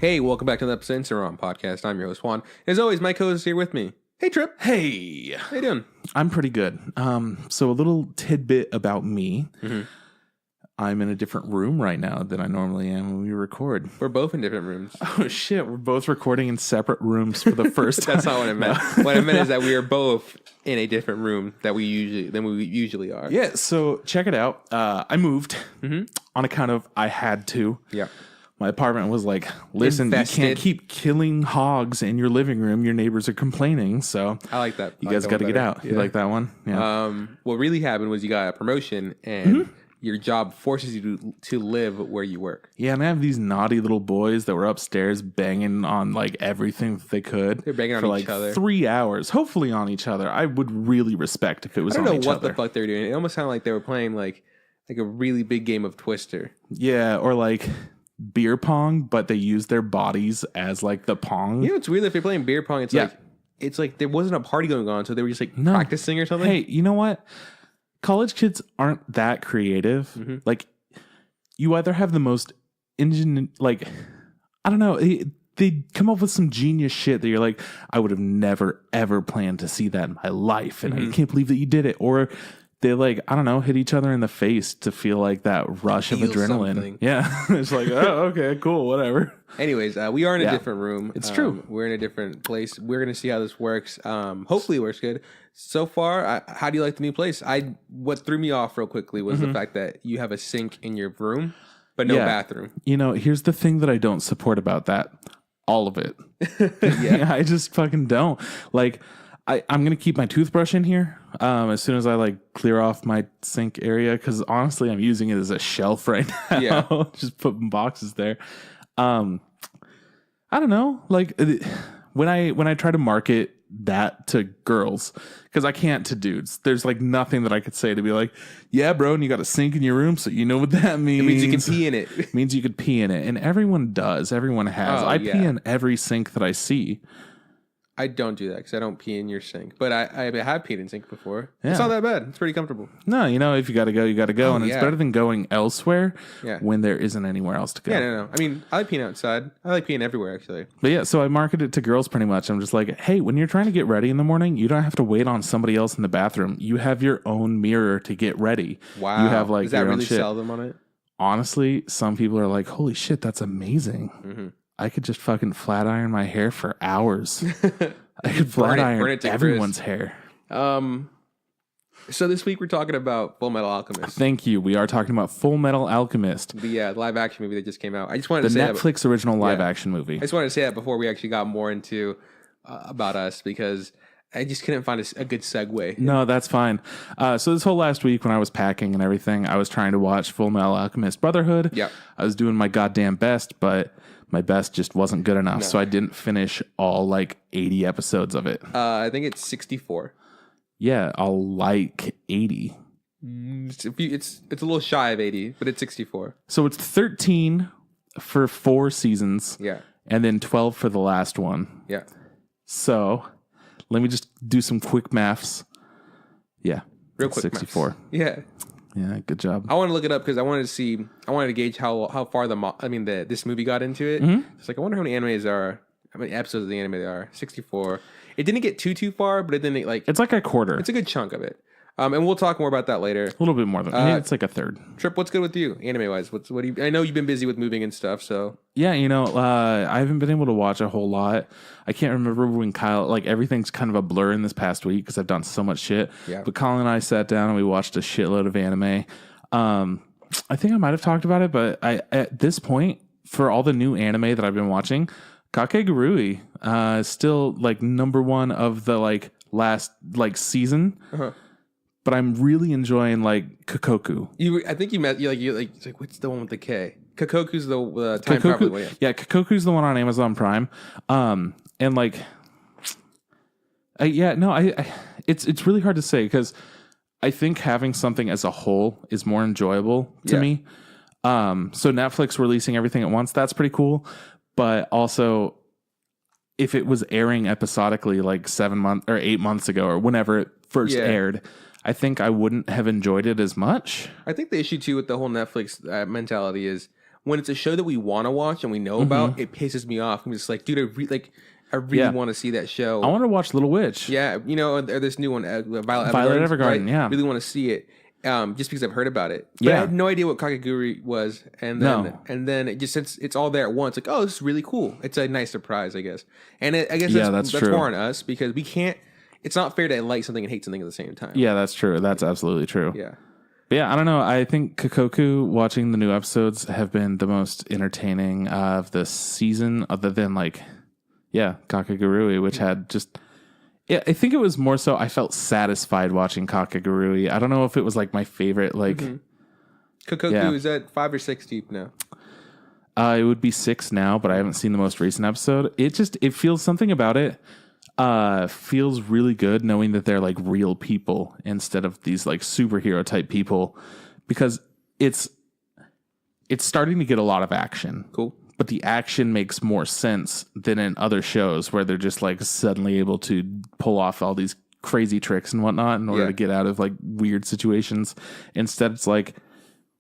Hey, welcome back to the episode Instagram podcast. I'm your host, Juan. As always, my co-host is here with me. Hey, Trip. Hey. How you doing? I'm pretty good. So a little tidbit about me. Mm-hmm. I'm in a different room right now than I normally am when we record. We're both in different rooms. Oh, shit. We're both recording in separate rooms for the first time. That's not what I meant. What I meant is that we are both in a different room than we usually are. Yeah, so check it out. I moved on account of I had to. Yeah. My apartment was like, listen, Infested. You can't keep killing hogs in your living room. Your neighbors are complaining. So I like that. You guys got to get out. Yeah. You like that one? Yeah. What really happened was you got a promotion and your job forces you to live where you work. Yeah, and I have these naughty little boys that were upstairs banging on like everything that they could. They're banging on for each other. 3 hours, hopefully on each other. I would really respect if it was on each other. I don't know what the fuck they were doing. It almost sounded like they were playing like a really big game of Twister. Yeah, or like beer pong, but they use their bodies as like the pong. You know, it's weird if you're playing beer pong. It's like there wasn't a party going on, so they were just like practicing or something. Hey, you know what? College kids aren't that creative. Mm-hmm. Like, you either have the most I don't know. They come up with some genius shit that you're like, I would have never ever planned to see that in my life, and I can't believe that you did it. Or they like, I don't know, hit each other in the face to feel like that rush of adrenaline. Something. Yeah. It's like, oh, okay, cool, whatever. Anyways, we are in a different room. It's true. We're in a different place. We're going to see how this works. Hopefully it works good. So far, how do you like the new place? What threw me off real quickly was the fact that you have a sink in your room, but no bathroom. You know, here's the thing that I don't support about that. All of it. Yeah. I just fucking don't. Like, I'm going to keep my toothbrush in here as soon as I like clear off my sink area. Because honestly, I'm using it as a shelf right now. Yeah. Just putting boxes there. I don't know. Like when I try to market that to girls, because I can't to dudes, there's like nothing that I could say to be like, yeah, bro, and you got a sink in your room, so you know what that means. It means you can pee in it. It means you could pee in it. And everyone does. Everyone has. I pee in every sink that I see. I don't do that because I don't pee in your sink. But I have peed in sink before. Yeah. It's not that bad. It's pretty comfortable. No, you know, if you got to go, you got to go. And it's better than going elsewhere when there isn't anywhere else to go. Yeah, no. I mean, I like peeing outside. I like peeing everywhere, actually. But yeah, so I market it to girls pretty much. I'm just like, hey, when you're trying to get ready in the morning, you don't have to wait on somebody else in the bathroom. You have your own mirror to get ready. Wow. You have like Does that your own really shit. sell them on it? Honestly, some people are like, holy shit, that's amazing. Mm-hmm. I could just fucking flat iron my hair for hours. I could flat iron everyone's hair. So this week we're talking about Fullmetal Alchemist. Thank you. We are talking about Fullmetal Alchemist. The live action movie that just came out. I just wanted to say the Netflix original live action movie. I just wanted to say that before we actually got more into about us, because I just couldn't find a good segue. No, that's fine. So this whole last week when I was packing and everything, I was trying to watch Fullmetal Alchemist Brotherhood. Yeah. I was doing my goddamn best, but my best just wasn't good enough. No. So I didn't finish all like 80 episodes of it. I think it's 64. Yeah, I'll like 80. It's a little shy of 80, but it's 64. So it's 13 for 4 seasons. Yeah. And then 12 for the last one. Yeah. So let me just do some quick maths. Yeah. Real quick 64. Maths. Yeah. Yeah, good job. I want to look it up because I wanted to gauge how far this movie got into it. Mm-hmm. It's like, I wonder how many episodes of the anime there are. 64. It didn't get too far, but it didn't it's like a quarter. It's a good chunk of it. And we'll talk more about that later. A little bit more than it's like a third. Trip, what's good with you, anime wise? What do you? I know you've been busy with moving and stuff, so yeah, you know, I haven't been able to watch a whole lot. I can't remember when Kyle, like everything's kind of a blur in this past week because I've done so much shit. Yeah. But Colin and I sat down and we watched a shitload of anime. I think I might have talked about it, but at this point, for all the new anime that I've been watching, Kakegurui is still like number one of the like last like season. Uh-huh. But I'm really enjoying like Kokoku. I think you meant it's like what's the one with the K? Kokoku's the time travel one. Yeah, Kokoku's the one on Amazon Prime. And like, it's really hard to say because I think having something as a whole is more enjoyable to me. So Netflix releasing everything at once, that's pretty cool. But also, if it was airing episodically like 7 months or 8 months ago or whenever it first aired, I think I wouldn't have enjoyed it as much. I think the issue too with the whole Netflix mentality is when it's a show that we want to watch and we know about, it pisses me off. I'm just like, dude, I really want to see that show. I want to watch Little Witch. Yeah, you know, or this new one, Violet Evergarden. Right? Yeah, really want to see it. Just because I've heard about it. But I had no idea what Kakegurui was. And then it just, since it's all there at once, like, oh, this is really cool. It's a nice surprise, I guess. And I guess that's more on us because we can't, it's not fair to like something and hate something at the same time. Yeah, that's true. That's absolutely true. Yeah. But yeah, I don't know. I think Kokoku, watching the new episodes, have been the most entertaining of the season, other than Kakegurui, which had just... Yeah, I think it was more so I felt satisfied watching Kakegurui. I don't know if it was like my favorite, like... Kokoku, is that 5 or 6 deep now? It would be 6 now, but I haven't seen the most recent episode. It feels something about it. Feels really good knowing that they're like real people instead of these like superhero type people, because it's starting to get a lot of action. Cool. But the action makes more sense than in other shows where they're just like suddenly able to pull off all these crazy tricks and whatnot in order to get out of like weird situations. Instead, it's like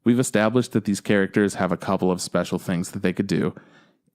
we've established that these characters have a couple of special things that they could do,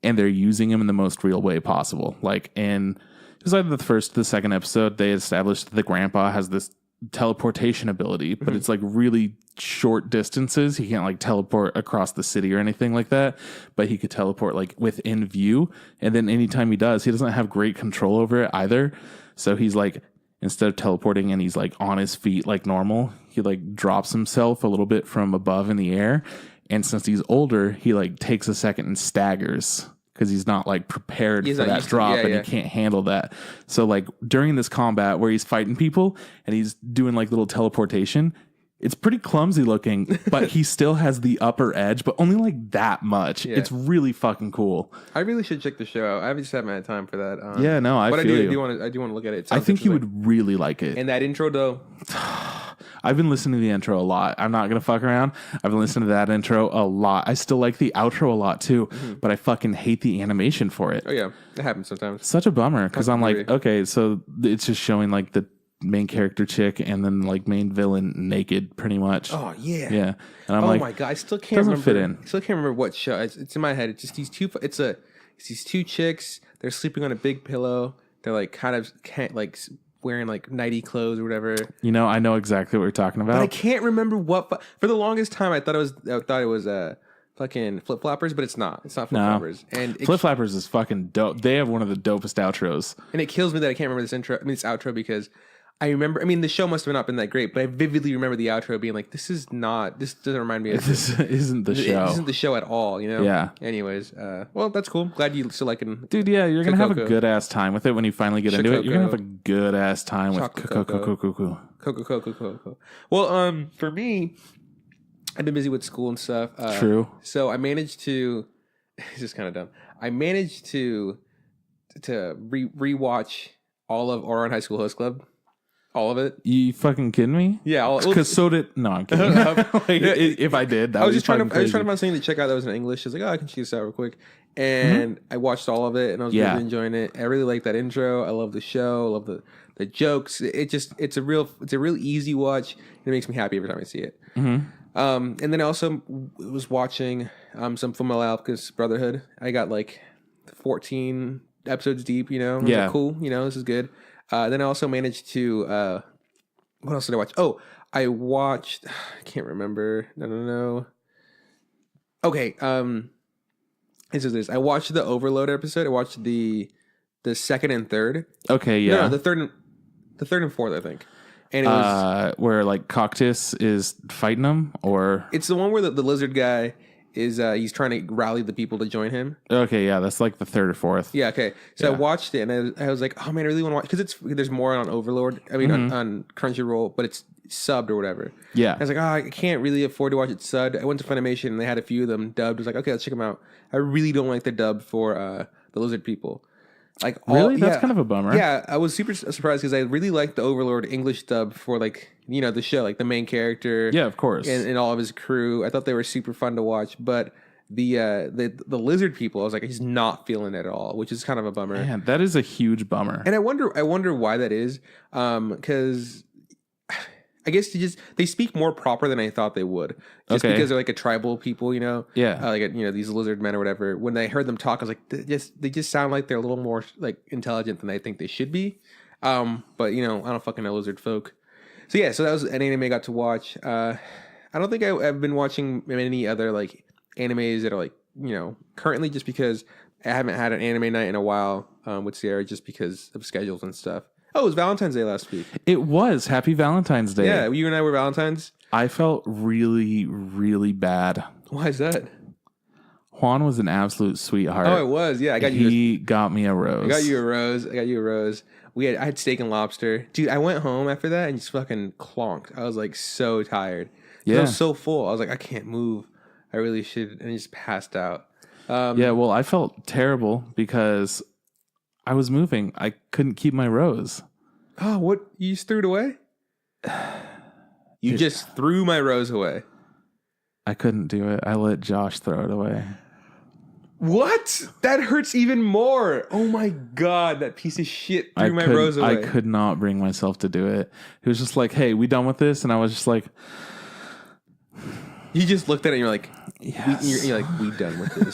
and they're using them in the most real way possible. Like in it was either the first or the second episode, they established that the grandpa has this teleportation ability, but it's like really short distances. He can't like teleport across the city or anything like that, but he could teleport like within view. And then anytime he does, he doesn't have great control over it either. So he's like, instead of teleporting and he's like on his feet like normal, he like drops himself a little bit from above in the air. And since he's older, he like takes a second and staggers, because he's not like prepared for that drop and he can't handle that. So like during this combat where he's fighting people and he's doing like little teleportation, it's pretty clumsy looking, but he still has the upper edge, but only like that much. Yeah. It's really fucking cool. I really should check the show out. I just haven't had time for that. I do want to look at it. I think you would really like it. And that intro though. I've been listening to the intro a lot. I'm not going to fuck around. I've been listening to that intro a lot. I still like the outro a lot too, but I fucking hate the animation for it. Oh yeah, it happens sometimes. Such a bummer, because I'm like, okay, so it's just showing like the main character chick and then like main villain naked pretty much. Oh yeah. Yeah. And I'm like, oh my God, I still can't remember. Fit in. I still can't remember what show. It's in my head. It's just these two, it's these two chicks. They're sleeping on a big pillow. They're like kind of wearing like nighty clothes or whatever. You know, I know exactly what you're talking about. But I can't remember what. For the longest time, I thought it was fucking Flip Floppers, but it's not. It's not Flip Floppers. And Flip Floppers is fucking dope. They have one of the dopest outros. And it kills me that I can't remember this outro, because I remember. I mean, the show must have not been that great, but I vividly remember the outro being like, "This doesn't remind me of this. Isn't the show? This isn't the show at all." You know? Yeah. Anyways, well, that's cool. Glad you still liking. Dude, yeah, you're gonna have a good ass time with it when you finally get into it. You're gonna have a good ass time with Coco. Well, for me, I've been busy with school and stuff. True. So I managed to. This is kind of dumb. I managed to rewatch all of Ouran High School Host Club. All of it. You fucking kidding me? Yeah. Because so did... No, I'm kidding. If I did, that I was just trying to crazy. find something to check out that was in English. I was like, I can check this out real quick. And I watched all of it, and I was really enjoying it. I really like that intro. I love the show. I love the jokes. It's a real easy watch. And it makes me happy every time I see it. And then I also was watching some Fullmetal Alchemist Brotherhood. I got like 14 episodes deep, you know? I was like, cool, you know, this is good. Then I also managed to, what else did I watch? Oh, I watched, I can't remember. No. Okay. This is this. I watched the Overload episode. I watched the second and third. Okay. Yeah. No, the third and fourth, I think. And it was where like Coctus is fighting them, or it's the one where the lizard guy is he's trying to rally the people to join him. Okay, yeah, that's like the third or fourth. Yeah, okay. So I watched it, and I was like, oh man, I really want to watch, because there's more on Overlord. I mean, on Crunchyroll, but it's subbed or whatever. Yeah. I was like, I can't really afford to watch it subbed. I went to Funimation, and they had a few of them dubbed. I was like, okay, let's check them out. I really don't like the dub for the lizard people. Like, really? That's kind of a bummer. Yeah, I was super surprised because I really liked the Overlord English dub for, like, you know, the show, like the main character. Yeah, of course. And all of his crew. I thought they were super fun to watch, but the lizard people, I was like, he's not feeling it at all, which is kind of a bummer. Man, that is a huge bummer. And I wonder why that is, because I guess they speak more proper than I thought they would. Just because they're like a tribal people, you know? Yeah. These lizard men or whatever. When I heard them talk, I was like, they just sound like they're a little more like intelligent than I think they should be. But you know, I don't fucking know lizard folk. So yeah, so that was an anime I got to watch. I don't think I've been watching any other like animes that are like, you know, currently, just because I haven't had an anime night in a while with Sierra, just because of schedules and stuff. Oh, it was Valentine's Day last week. It was. Happy Valentine's Day. Yeah, you and I were Valentines. I felt really, really bad. Why is that? Juan was an absolute sweetheart. Oh, it was. Yeah, He got me a rose. I got you a rose. I had steak and lobster. Dude, I went home after that and just fucking clonked. I was like so tired. Yeah. I was so full. I was like, I can't move. I really should. And I just passed out. Yeah, well, I felt terrible because I was moving. I couldn't keep my rose. Oh, what? You just threw it away? You just threw my rose away. I couldn't do it. I let Josh throw it away. What? That hurts even more. Oh my God, that piece of shit threw my rose away. I could not bring myself to do it. He was just like, hey, we done with this? And I was just like... You just looked at it and you're like, yes. You're like, we done with this.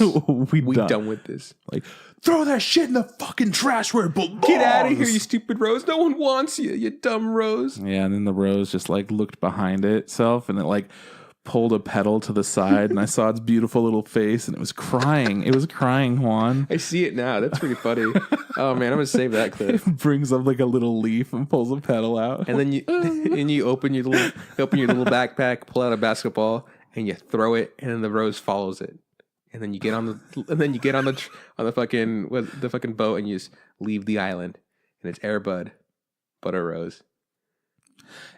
we done with this. Like, throw that shit in the fucking trash where it belongs. Get out of here, you stupid rose. No one wants you, you dumb rose. Yeah, and then the rose just like looked behind itself and it like pulled a petal to the side and I saw its beautiful little face and it was crying. It was crying, Juan. I see it now. That's pretty funny. Oh man, I'm gonna save that clip. It brings up like a little leaf and pulls a petal out. And then you open your little backpack, pull out a basketball, and you throw it, and then the rose follows it. And then you get on the fucking boat and you just leave the island. And it's Air Bud, Butter Rose.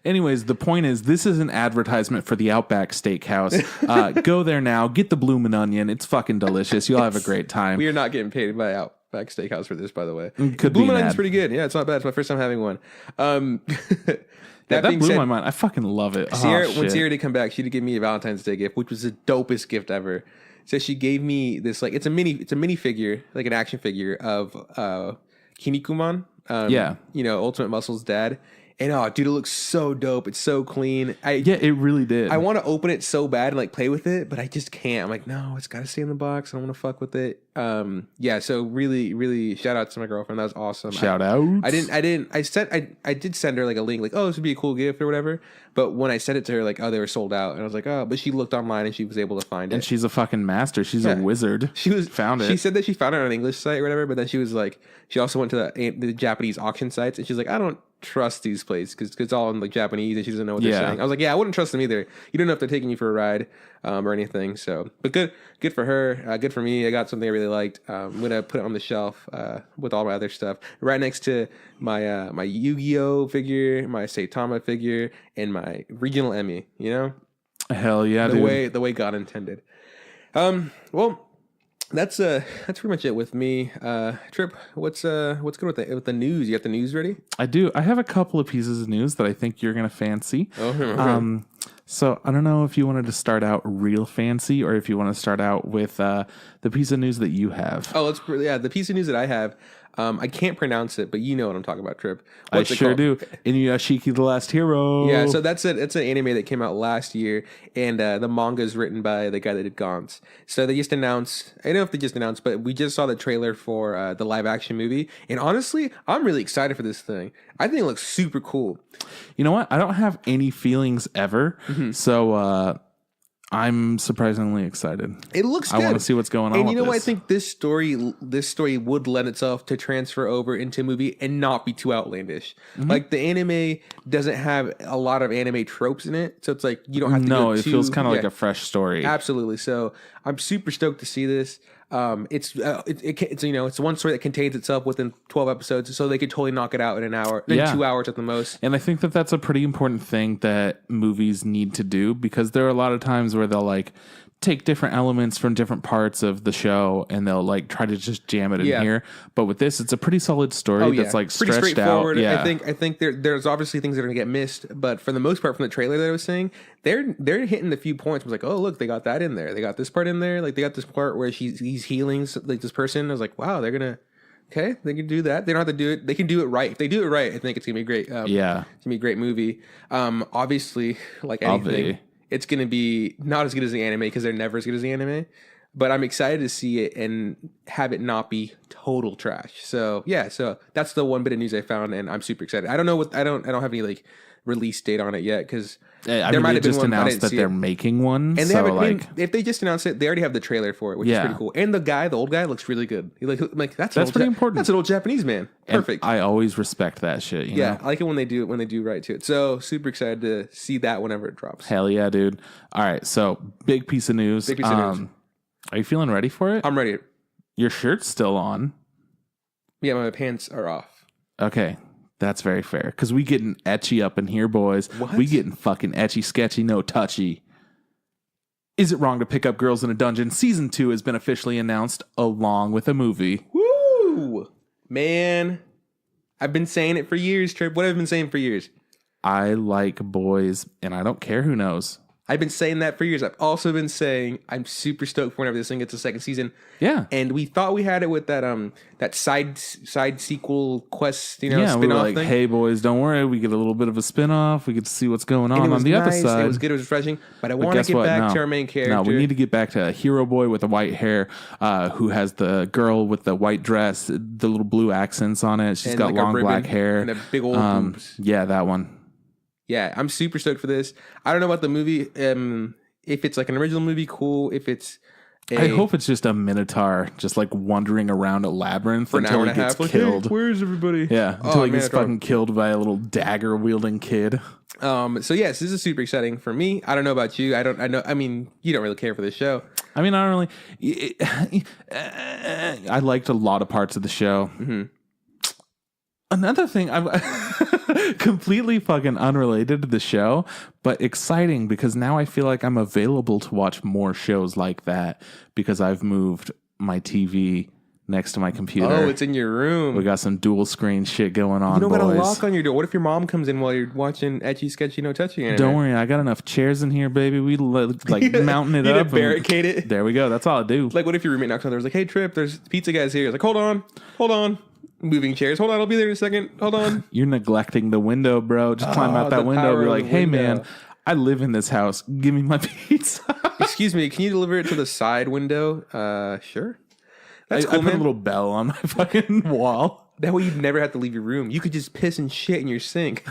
Anyways, the point is, this is an advertisement for the Outback Steakhouse. Go there now. Get the bloomin' onion. It's fucking delicious. You'll have a great time. We are not getting paid by Outback Steakhouse for this, by the way. Could bloomin' be onion's pretty good. Yeah, it's not bad. It's my first time having one. That blew my mind. I fucking love it. When Sierra did come back, she did give me a Valentine's Day gift, which was the dopest gift ever. So she gave me this, like, it's a mini figure, like an action figure of Kinnikuman. Ultimate Muscle's dad. And oh, dude, it looks so dope. It's so clean. It really did. I want to open it so bad and like play with it, but I just can't. I'm like, no, it's got to stay in the box. I don't want to fuck with it. So really, really shout out to my girlfriend. That was awesome. Shout out. I did send her like a link, like, oh, this would be a cool gift or whatever. But when I sent it to her, like, oh, they were sold out. And I was like, oh, but she looked online and she was able to find it. And she's a fucking master. She's a wizard. She found it. She said that she found it on an English site or whatever, but then she was like, she also went to the Japanese auction sites and she's like, I don't trust these places because it's all in like Japanese and she doesn't know what they're saying. I was like, yeah, I wouldn't trust them either. You don't know if they're taking you for a ride or anything. So, but good for her. Good for me. I got something I really liked. I'm gonna put it on the shelf with all my other stuff, right next to my my Yu-Gi-Oh figure, my Saitama figure, and my regional Emmy. You know, hell yeah, the way God intended. Well. That's pretty much it with me. Trip, what's good with the news? You got the news ready? I do. I have a couple of pieces of news that I think you're gonna fancy. Oh, okay. So I don't know if you wanted to start out real fancy or if you want to start out with the piece of news that you have. Oh, the piece of news that I have. I can't pronounce it, but you know what I'm talking about, Trip. What's I sure do. Inuyashiki, the Last Hero. Yeah, so it's an anime that came out last year, and the manga is written by the guy that did Gantz. So they just announced, I don't know if they just announced, but we just saw the trailer for the live action movie, and honestly, I'm really excited for this thing. I think it looks super cool. You know what? I don't have any feelings ever, so I'm surprisingly excited. It looks good. I want to see what's going on. And you know what? I think this story would lend itself to transfer over into a movie and not be too outlandish. Like the anime doesn't have a lot of anime tropes in it, so it's like you don't have to. No, it feels kind of like a fresh story. Absolutely. So I'm super stoked to see this. It's one story that contains itself within 12 episodes, so they could totally knock it out in an hour, 2 hours at the most. And I think that that's a pretty important thing that movies need to do, because there are a lot of times where they'll like take different elements from different parts of the show and they'll like try to just jam it in here. But with this, it's a pretty solid story that's like pretty stretched out. Yeah. I think there's obviously things that are gonna get missed, but for the most part, from the trailer that I was saying, they're hitting a few points. I was like, oh look, they got that in there. They got this part in there. Like they got this part where he's healing like this person. I was like, wow, they're Okay, they can do that. They don't have to do it. They can do it right. If they do it right, I think it's gonna be great. It's gonna be a great movie. Obviously, like anything, it's gonna be not as good as the anime because they're never as good as the anime. But I'm excited to see it and have it not be total trash. So yeah, so that's the one bit of news I found, and I'm super excited. I don't know what I don't have any like release date on it yet because there might have been just announced that they're making one. And they haven't, like, if they just announced it, they already have the trailer for it, which is pretty cool. And the old guy looks really good. He like that's pretty important. That's an old Japanese man. Perfect. And I always respect that shit. You know? I like it when they do right to it. So super excited to see that whenever it drops. Hell yeah, dude! All right, so big piece of news. Are you feeling ready for it? I'm ready. Your shirt's still on. Yeah, my pants are off. Okay. That's very fair. Because we getting etchy up in here, boys. What? We getting fucking etchy, sketchy, no touchy. Is It Wrong to Pick Up Girls in a Dungeon? Season 2 has been officially announced along with a movie. Woo! Man. I've been saying it for years, Trip. What have I been saying for years? I like boys, and I don't care who knows. I've been saying that for years. I've also been saying I'm super stoked for whenever this thing gets a second season. Yeah. And we thought we had it with that side sequel quest, spin-off we were like, thing. Hey boys, don't worry, we get a little bit of a spin-off. We get to see what's going on the other side. It was good, it was refreshing. But I want to get back to our main character. No, we need to get back to a hero boy with the white hair, who has the girl with the white dress, the little blue accents on it. She's got long black hair. And a big old boobs. Yeah, that one. Yeah, I'm super stoked for this. I don't know about the movie. If it's like an original movie, cool. If it's I hope it's just a minotaur just like wandering around a labyrinth until he gets killed. Hey, where's everybody? Yeah, until he gets fucking killed by a little dagger wielding kid. So yes, this is super exciting for me. I don't know about you. I mean, you don't really care for the show. I mean, I don't really. I liked a lot of parts of the show. Mm-hmm. Another thing, I'm completely fucking unrelated to the show, but exciting because now I feel like I'm available to watch more shows like that because I've moved my TV next to my computer. Oh, it's in your room. We got some dual screen shit going on. You don't got a lock on your door. What if your mom comes in while you're watching etchy, sketchy, no touchy anime? Don't worry, I got enough chairs in here, baby. We like mounting it up, barricade it. There we go. That's all I do. Like, what if your roommate knocks on the door? Like, hey, Trip, there's pizza guys here. It's like, hold on. Moving chairs. Hold on, I'll be there in a second. Hold on. You're neglecting the window, bro. Just climb out that window. Be like, hey, man, I live in this house. Give me my pizza. Excuse me, can you deliver it to the side window? Sure. That's cool, I put a little bell on my fucking wall. That way you'd never have to leave your room. You could just piss and shit in your sink.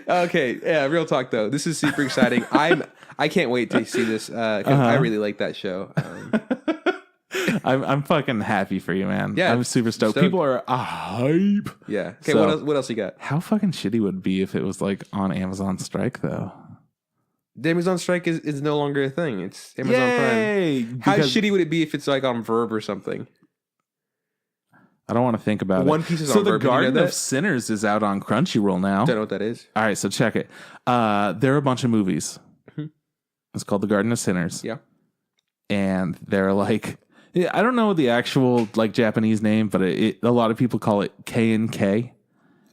Okay, yeah, real talk though. This is super exciting. I can't wait to see this. I really like that show. I'm fucking happy for you, man. Yeah, I'm super stoked. People are hype. Yeah. Okay, so, what else you got? How fucking shitty would it be if it was like on Amazon Strike though? The Amazon Strike is no longer a thing. It's Amazon Prime. How shitty would it be if it's like on Verb or something? I don't want to think about One Piece is on Verb. So the Garden of that? Sinners is out on Crunchyroll now. Don't know what that is. All right, so check it. There are a bunch of movies. Mm-hmm. It's called The Garden of Sinners. Yeah. And they're like, I don't know the actual like Japanese name, but a lot of people call it K&K.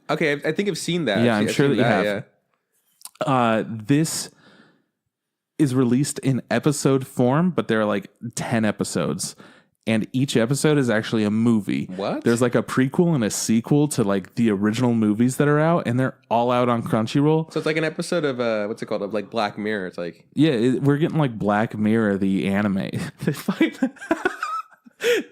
Okay, I think I've seen that. Yeah, I'm sure that you have. Yeah. This is released in episode form, but there are like 10 episodes. And each episode is actually a movie. What? There's like a prequel and a sequel to like the original movies that are out, and they're all out on Crunchyroll. So it's like an episode of what's it called? Of like Black Mirror. It's like we're getting like Black Mirror, the anime.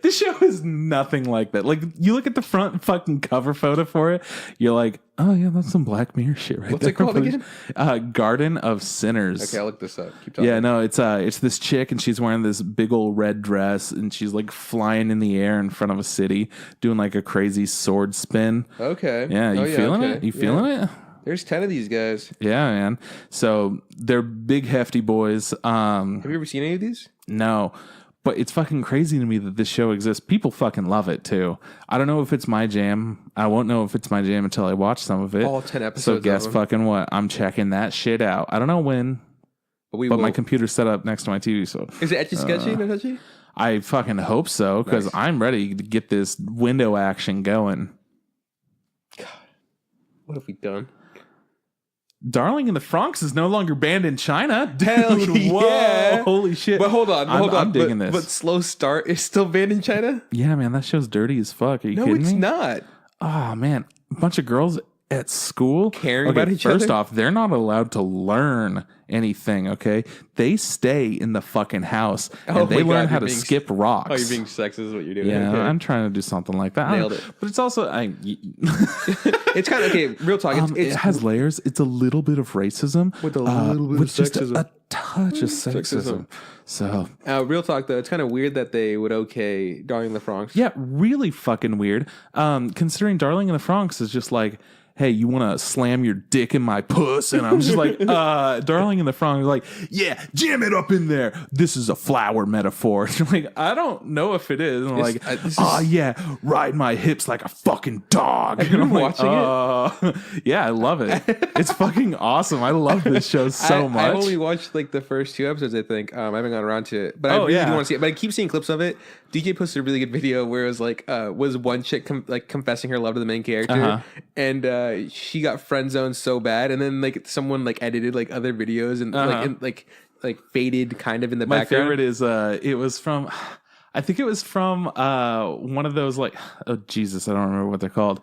This show is nothing like that. Like, you look at the front fucking cover photo for it, you're like, oh yeah, that's some Black Mirror shit right there. What's it called again? Garden of Sinners. Okay, I'll look this up. Keep talking. Yeah, no, it's this chick and she's wearing this big old red dress and she's like flying in the air in front of a city, doing like a crazy sword spin. Okay. Yeah, you feeling it? You feeling it? There's 10 of these guys. Yeah, man. So they're big, hefty boys. Have you ever seen any of these? No. But it's fucking crazy to me that this show exists. People fucking love it, too. I don't know if it's my jam. I won't know if it's my jam until I watch some of it. All 10 episodes. So guess fucking what? I'm checking that shit out. I don't know when, but my computer's set up next to my TV. So is it etchy sketchy? No touchy? I fucking hope so, because I'm ready to get this window action going. God, what have we done? Darling in the Franxx is no longer banned in China. Dude, Hell yeah. Whoa, holy shit. But hold on. I'm digging this. But Slow Start is still banned in China? Yeah, man, that show's dirty as fuck. Are you kidding me? No, it's not. Oh, man. A bunch of girls at school caring about each other. First off, they're not allowed to learn anything, okay? They stay in the fucking house and they learn how to skip rocks. Oh, you're being sexist is what you're doing. Yeah, okay. I'm trying to do something like that. Nailed it. But it's also it's kind of okay, real talk. It has layers. It's a little bit of racism with a little bit of sexism. Just a touch of sexism. So real talk though, it's kind of weird that they would okay Darling in the Franxx. Yeah, really fucking weird. Considering Darling in the Franxx is just like, hey, you want to slam your dick in my puss? And I'm just like, Darling in the Franxx is like, yeah, jam it up in there. This is a flower metaphor. And I'm like, I don't know if it is. And I'm like, yeah, ride my hips like a fucking dog. Have you been watching it? Yeah, I love it. It's fucking awesome. I love this show so much. I only watched like the first 2 episodes, I think. I haven't gotten around to it. But I really do want to see it. But I keep seeing clips of it. DJ posted a really good video where it was like, was one chick confessing her love to the main character. And she got friend zoned so bad, and then like someone like edited like other videos and like faded kind of in the background. My favorite is it was from, I think it was from one of those like, oh Jesus, I don't remember what they're called.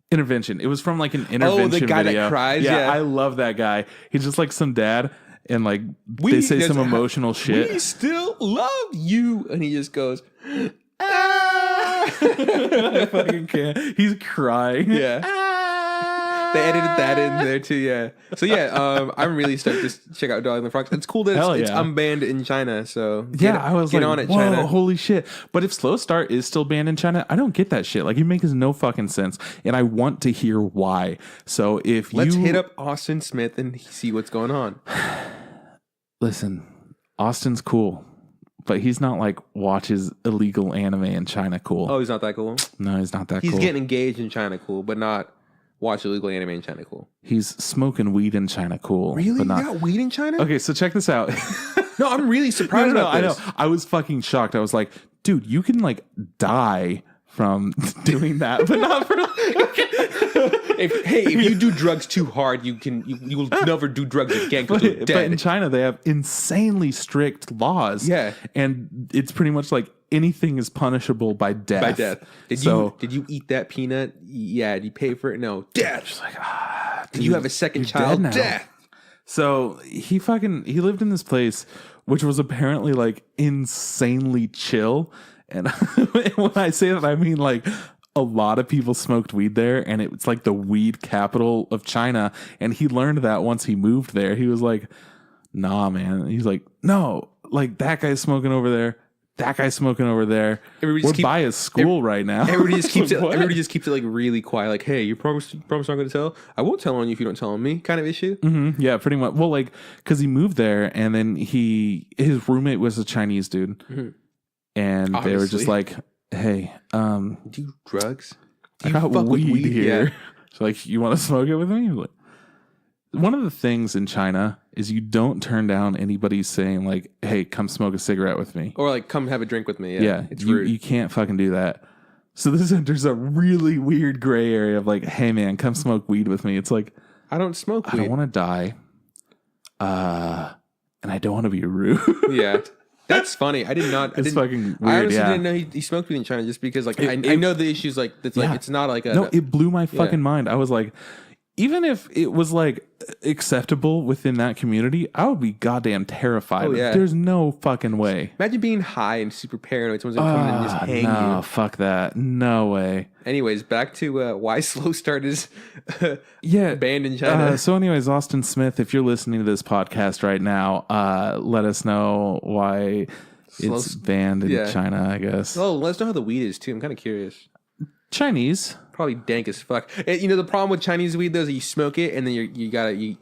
Intervention. It was from like an intervention video. Oh, the guy that cries. Yeah, I love that guy. He's just like some dad, and like they say some emotional shit. We still love you, and he just goes. I fucking can't. He's crying. Yeah. They edited that in there too, yeah. So yeah, I'm really stoked to check out Darling in the Franxx. It's cool that it's unbanned in China, so I was get like, on it, whoa, China. Holy shit. But if Slow Start is still banned in China, I don't get that shit. Like, it makes no fucking sense, and I want to hear why. So if Let's hit up Austin Smith and see what's going on. Listen, Austin's cool, but he's not like watches illegal anime in China cool. Oh, he's not that cool? No, he's not that cool. He's getting engaged in China cool, but not watch illegal anime in China cool. He's smoking weed in China cool. Really? But not... You got weed in China? Okay, so check this out. No, I'm really surprised about this. I know. I was fucking shocked. I was like, dude, you can like die from doing that, but not for if you do drugs too hard, you will never do drugs again because you're dead. But in China, they have insanely strict laws. Yeah. And it's pretty much like anything is punishable by death. By death. Did you eat that peanut? Yeah. Did you pay for it? No. Death. Just like, did you have a second child? Death. So he lived in this place, which was apparently like insanely chill. And when I say that, I mean like a lot of people smoked weed there, and it's like the weed capital of China. And he learned that once he moved there. He was like, nah, man. He's like, no, like that guy's smoking over there. That guy's smoking over there. We're by his school right now. Everybody just keeps it. Everybody just keeps it like really quiet. Like, hey, you promise not going to tell? I won't tell on you if you don't tell on me. Kind of issue. Mm-hmm. Yeah, pretty much. Well, like because he moved there, and then his roommate was a Chinese dude, and they were just like, hey, do you drugs? I got weed here. Yeah. So like, you want to smoke it with me? Like, one of the things in China is you don't turn down anybody saying like, hey, come smoke a cigarette with me. Or like, come have a drink with me. Yeah. It's rude. You can't fucking do that. So this enters a really weird gray area of like, hey man, come smoke weed with me. It's like, I don't smoke weed. I don't want to die. And I don't want to be rude. Yeah. That's funny. It's fucking weird. I honestly didn't know he smoked weed in China just because like I know the issues like it's like it's not like a no. It blew my fucking mind. I was like, even if it was like acceptable within that community, I would be goddamn terrified. Oh, yeah. There's no fucking way. Imagine being high and super paranoid. Someone's gonna come in and just hang you. No, fuck that. No way. Anyways, back to why Slow Start is banned in China. So anyways, Austin Smith, if you're listening to this podcast right now, let us know why it's banned in China, I guess. Oh, let us know how the weed is too. I'm kind of curious. Chinese. Probably dank as fuck. You know, the problem with Chinese weed though is that you smoke it and then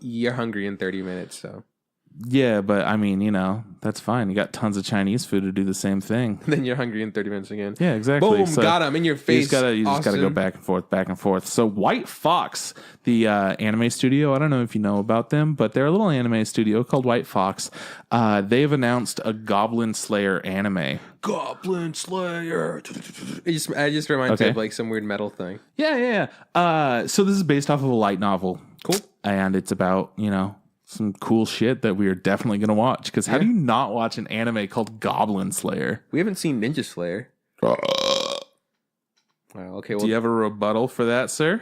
you're hungry in 30 minutes. So yeah, but I mean, you know, that's fine. You got tons of Chinese food to do the same thing. Then you're hungry in 30 minutes again. Yeah, exactly. Boom, so got him in your face. You just gotta go back and forth. So White Fox, the anime studio, I don't know if you know about them, but they're a little anime studio called White Fox. They've announced a Goblin Slayer anime. Goblin Slayer. I just reminds me of like some weird metal thing. Yeah. So this is based off of a light novel Cool. And it's about, some cool shit that we are definitely going to watch. Because how do you not watch an anime called Goblin Slayer? We haven't seen Ninja Slayer. Wow, okay. Well, do you have a rebuttal for that, sir?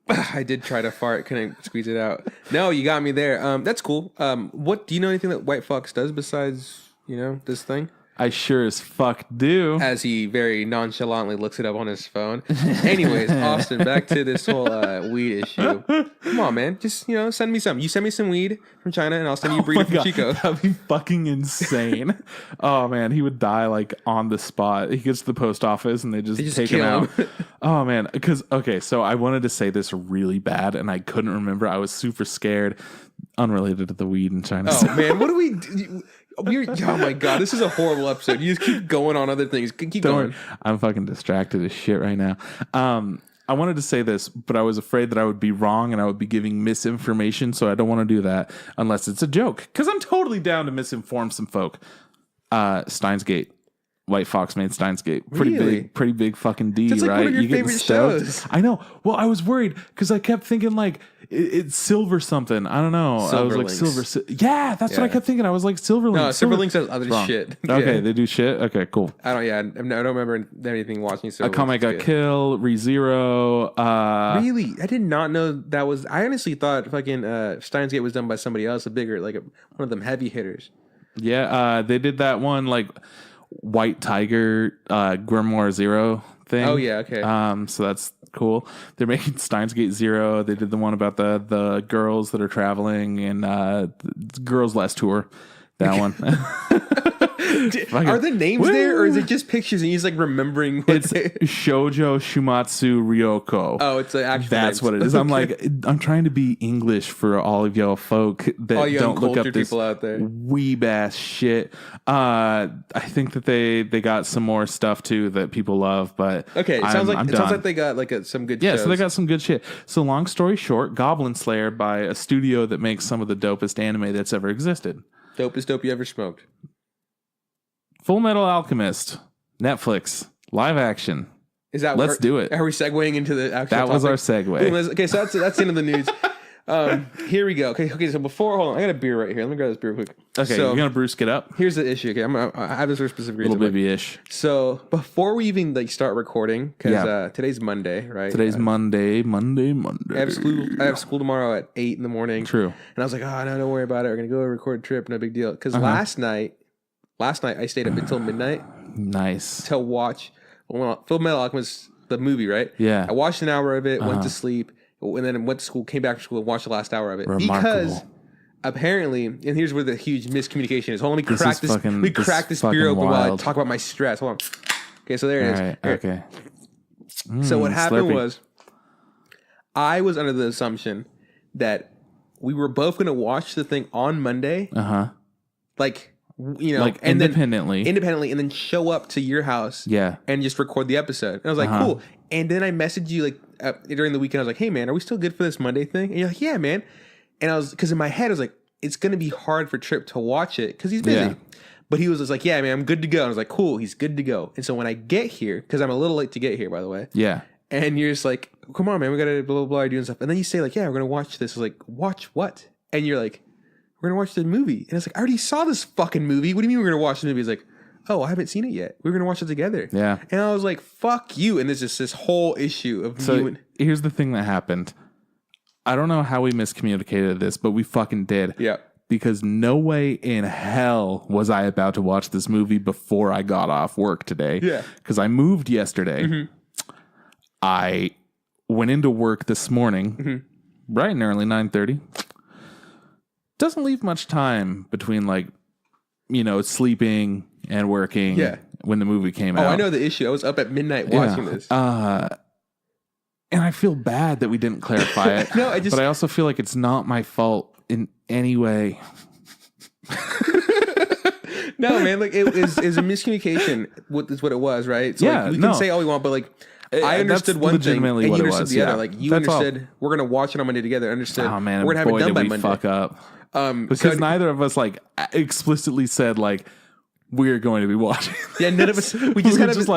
I did try to fart, couldn't squeeze it out. No, you got me there. That's cool. What do you know anything that White Fox does besides, this thing? I sure as fuck do. As he very nonchalantly looks it up on his phone. Anyways, Austin, back to this whole weed issue. Come on, man. Just, send me some. You send me some weed from China and I'll send you breed from Chico. That'd be fucking insane. Oh, man. He would die like on the spot. He gets to the post office and they just take him out. Oh, man. Because, okay, so I wanted to say this really bad and I couldn't remember. I was super scared. Unrelated to the weed in China. Oh, man. What do we do? Oh my god, this is a horrible episode. You just keep going on other things. Keep going. I'm fucking distracted as shit right now. I wanted to say this, but I was afraid that I would be wrong and I would be giving misinformation, so I don't want to do that unless it's a joke. Because I'm totally down to misinform some folk. Steins Gate. White Fox made Steins Gate. Pretty big fucking D, that's like right? One of your favorite shows. I know. Well, I was worried because I kept thinking like it's Silver something. I don't know. I was like Silver. Yeah, that's what I kept thinking. I was like Silverlinks. No, Silverlinks does other shit. Okay, they do shit. Okay, cool. I don't remember anything watching Silverlinks. Akame got killed. ReZero. Really, I did not know that was. I honestly thought fucking Steins Gate was done by somebody else, a bigger one of them heavy hitters. Yeah, they did that one like White Tiger Grimoire Zero thing. Oh yeah, okay. So that's cool. They're making Steins Gate Zero. They did the one about the girls that are traveling and Girls Last Tour. That one. Are the names there, or is it just pictures and he's like remembering? It's Shoujo Shumatsu Ryoko. Oh, it's an actual. That's names. what it is. I'm like, I'm trying to be English for all of y'all folk that all don't look up this people out there. Weeb ass shit. I think that they got some more stuff too that people love, but okay, it sounds like they got like some good. Yeah, shows. So they got some good shit. So long story short, Goblin Slayer by a studio that makes some of the dopest anime that's ever existed. Dopest dope you ever smoked. Fullmetal Alchemist, Netflix, live action. Is that? Let's do it. Are we segueing into the actual? That topic? was our segue. Okay, so that's the end of the news. Here we go. Okay. So hold on. I got a beer right here. Let me grab this beer quick. Okay, so, you're gonna Bruce it up. Here's the issue. Okay, I have this for a specific reason. Little baby-ish. So before we even start recording, because today's Monday, right? Today's Monday. I have school tomorrow at 8 in the morning. True. And I was like, no, don't worry about it. We're gonna go record a trip. No big deal. Because last night I stayed up until midnight. Nice. To watch Fullmetal Alchemist, the movie, right? Yeah. I watched an hour of it, went to sleep, and then went to school, came back to school, and watched the last hour of it. Remarkable. Because apparently, and here's where the huge miscommunication is. Hold on, let me crack this beer open while I talk about my stress. Hold on. Okay, so there it is. Right, okay. So what happened was, I was under the assumption that we were both going to watch the thing on Monday. Like and independently, and then show up to your house, and just record the episode. And I was like, cool. And then I messaged you during the weekend. I was like, hey man, are we still good for this Monday thing? And you're like, yeah, man. And because in my head I was like, it's gonna be hard for Trip to watch it because he's busy. Yeah. But he was just like, yeah, man, I'm good to go. And I was like, cool, he's good to go. And so when I get here, because I'm a little late to get here, by the way. Yeah. And you're just like, come on, man, we gotta blah blah blah doing stuff. And then you say like, yeah, we're gonna watch this. I was like, watch what? And you're like, we're going to watch the movie. And it's like, I already saw this fucking movie. What do you mean we're going to watch the movie? He's like, oh, I haven't seen it yet. We're going to watch it together. Yeah. And I was like, fuck you. And there's just this whole issue of so here's the thing that happened. I don't know how we miscommunicated this, but we fucking did. Yeah. Because no way in hell was I about to watch this movie before I got off work today. Yeah. Because I moved yesterday. Mm-hmm. I went into work this morning, bright and early, 9:30. Doesn't leave much time between sleeping and working when the movie came out. Oh, I know the issue. I was up at midnight watching this. And I feel bad that we didn't clarify it. But I also feel like it's not my fault in any way. No, man, it was a miscommunication. Is what it was, right? So we can say all we want, but I understood one thing, and you understood the other. You understood we're gonna watch it on Monday together. Understood. Oh man, we're gonna have it done by Monday. Fuck up. Because neither of us explicitly said we're going to be watching. Yeah, none of us. We just kind of just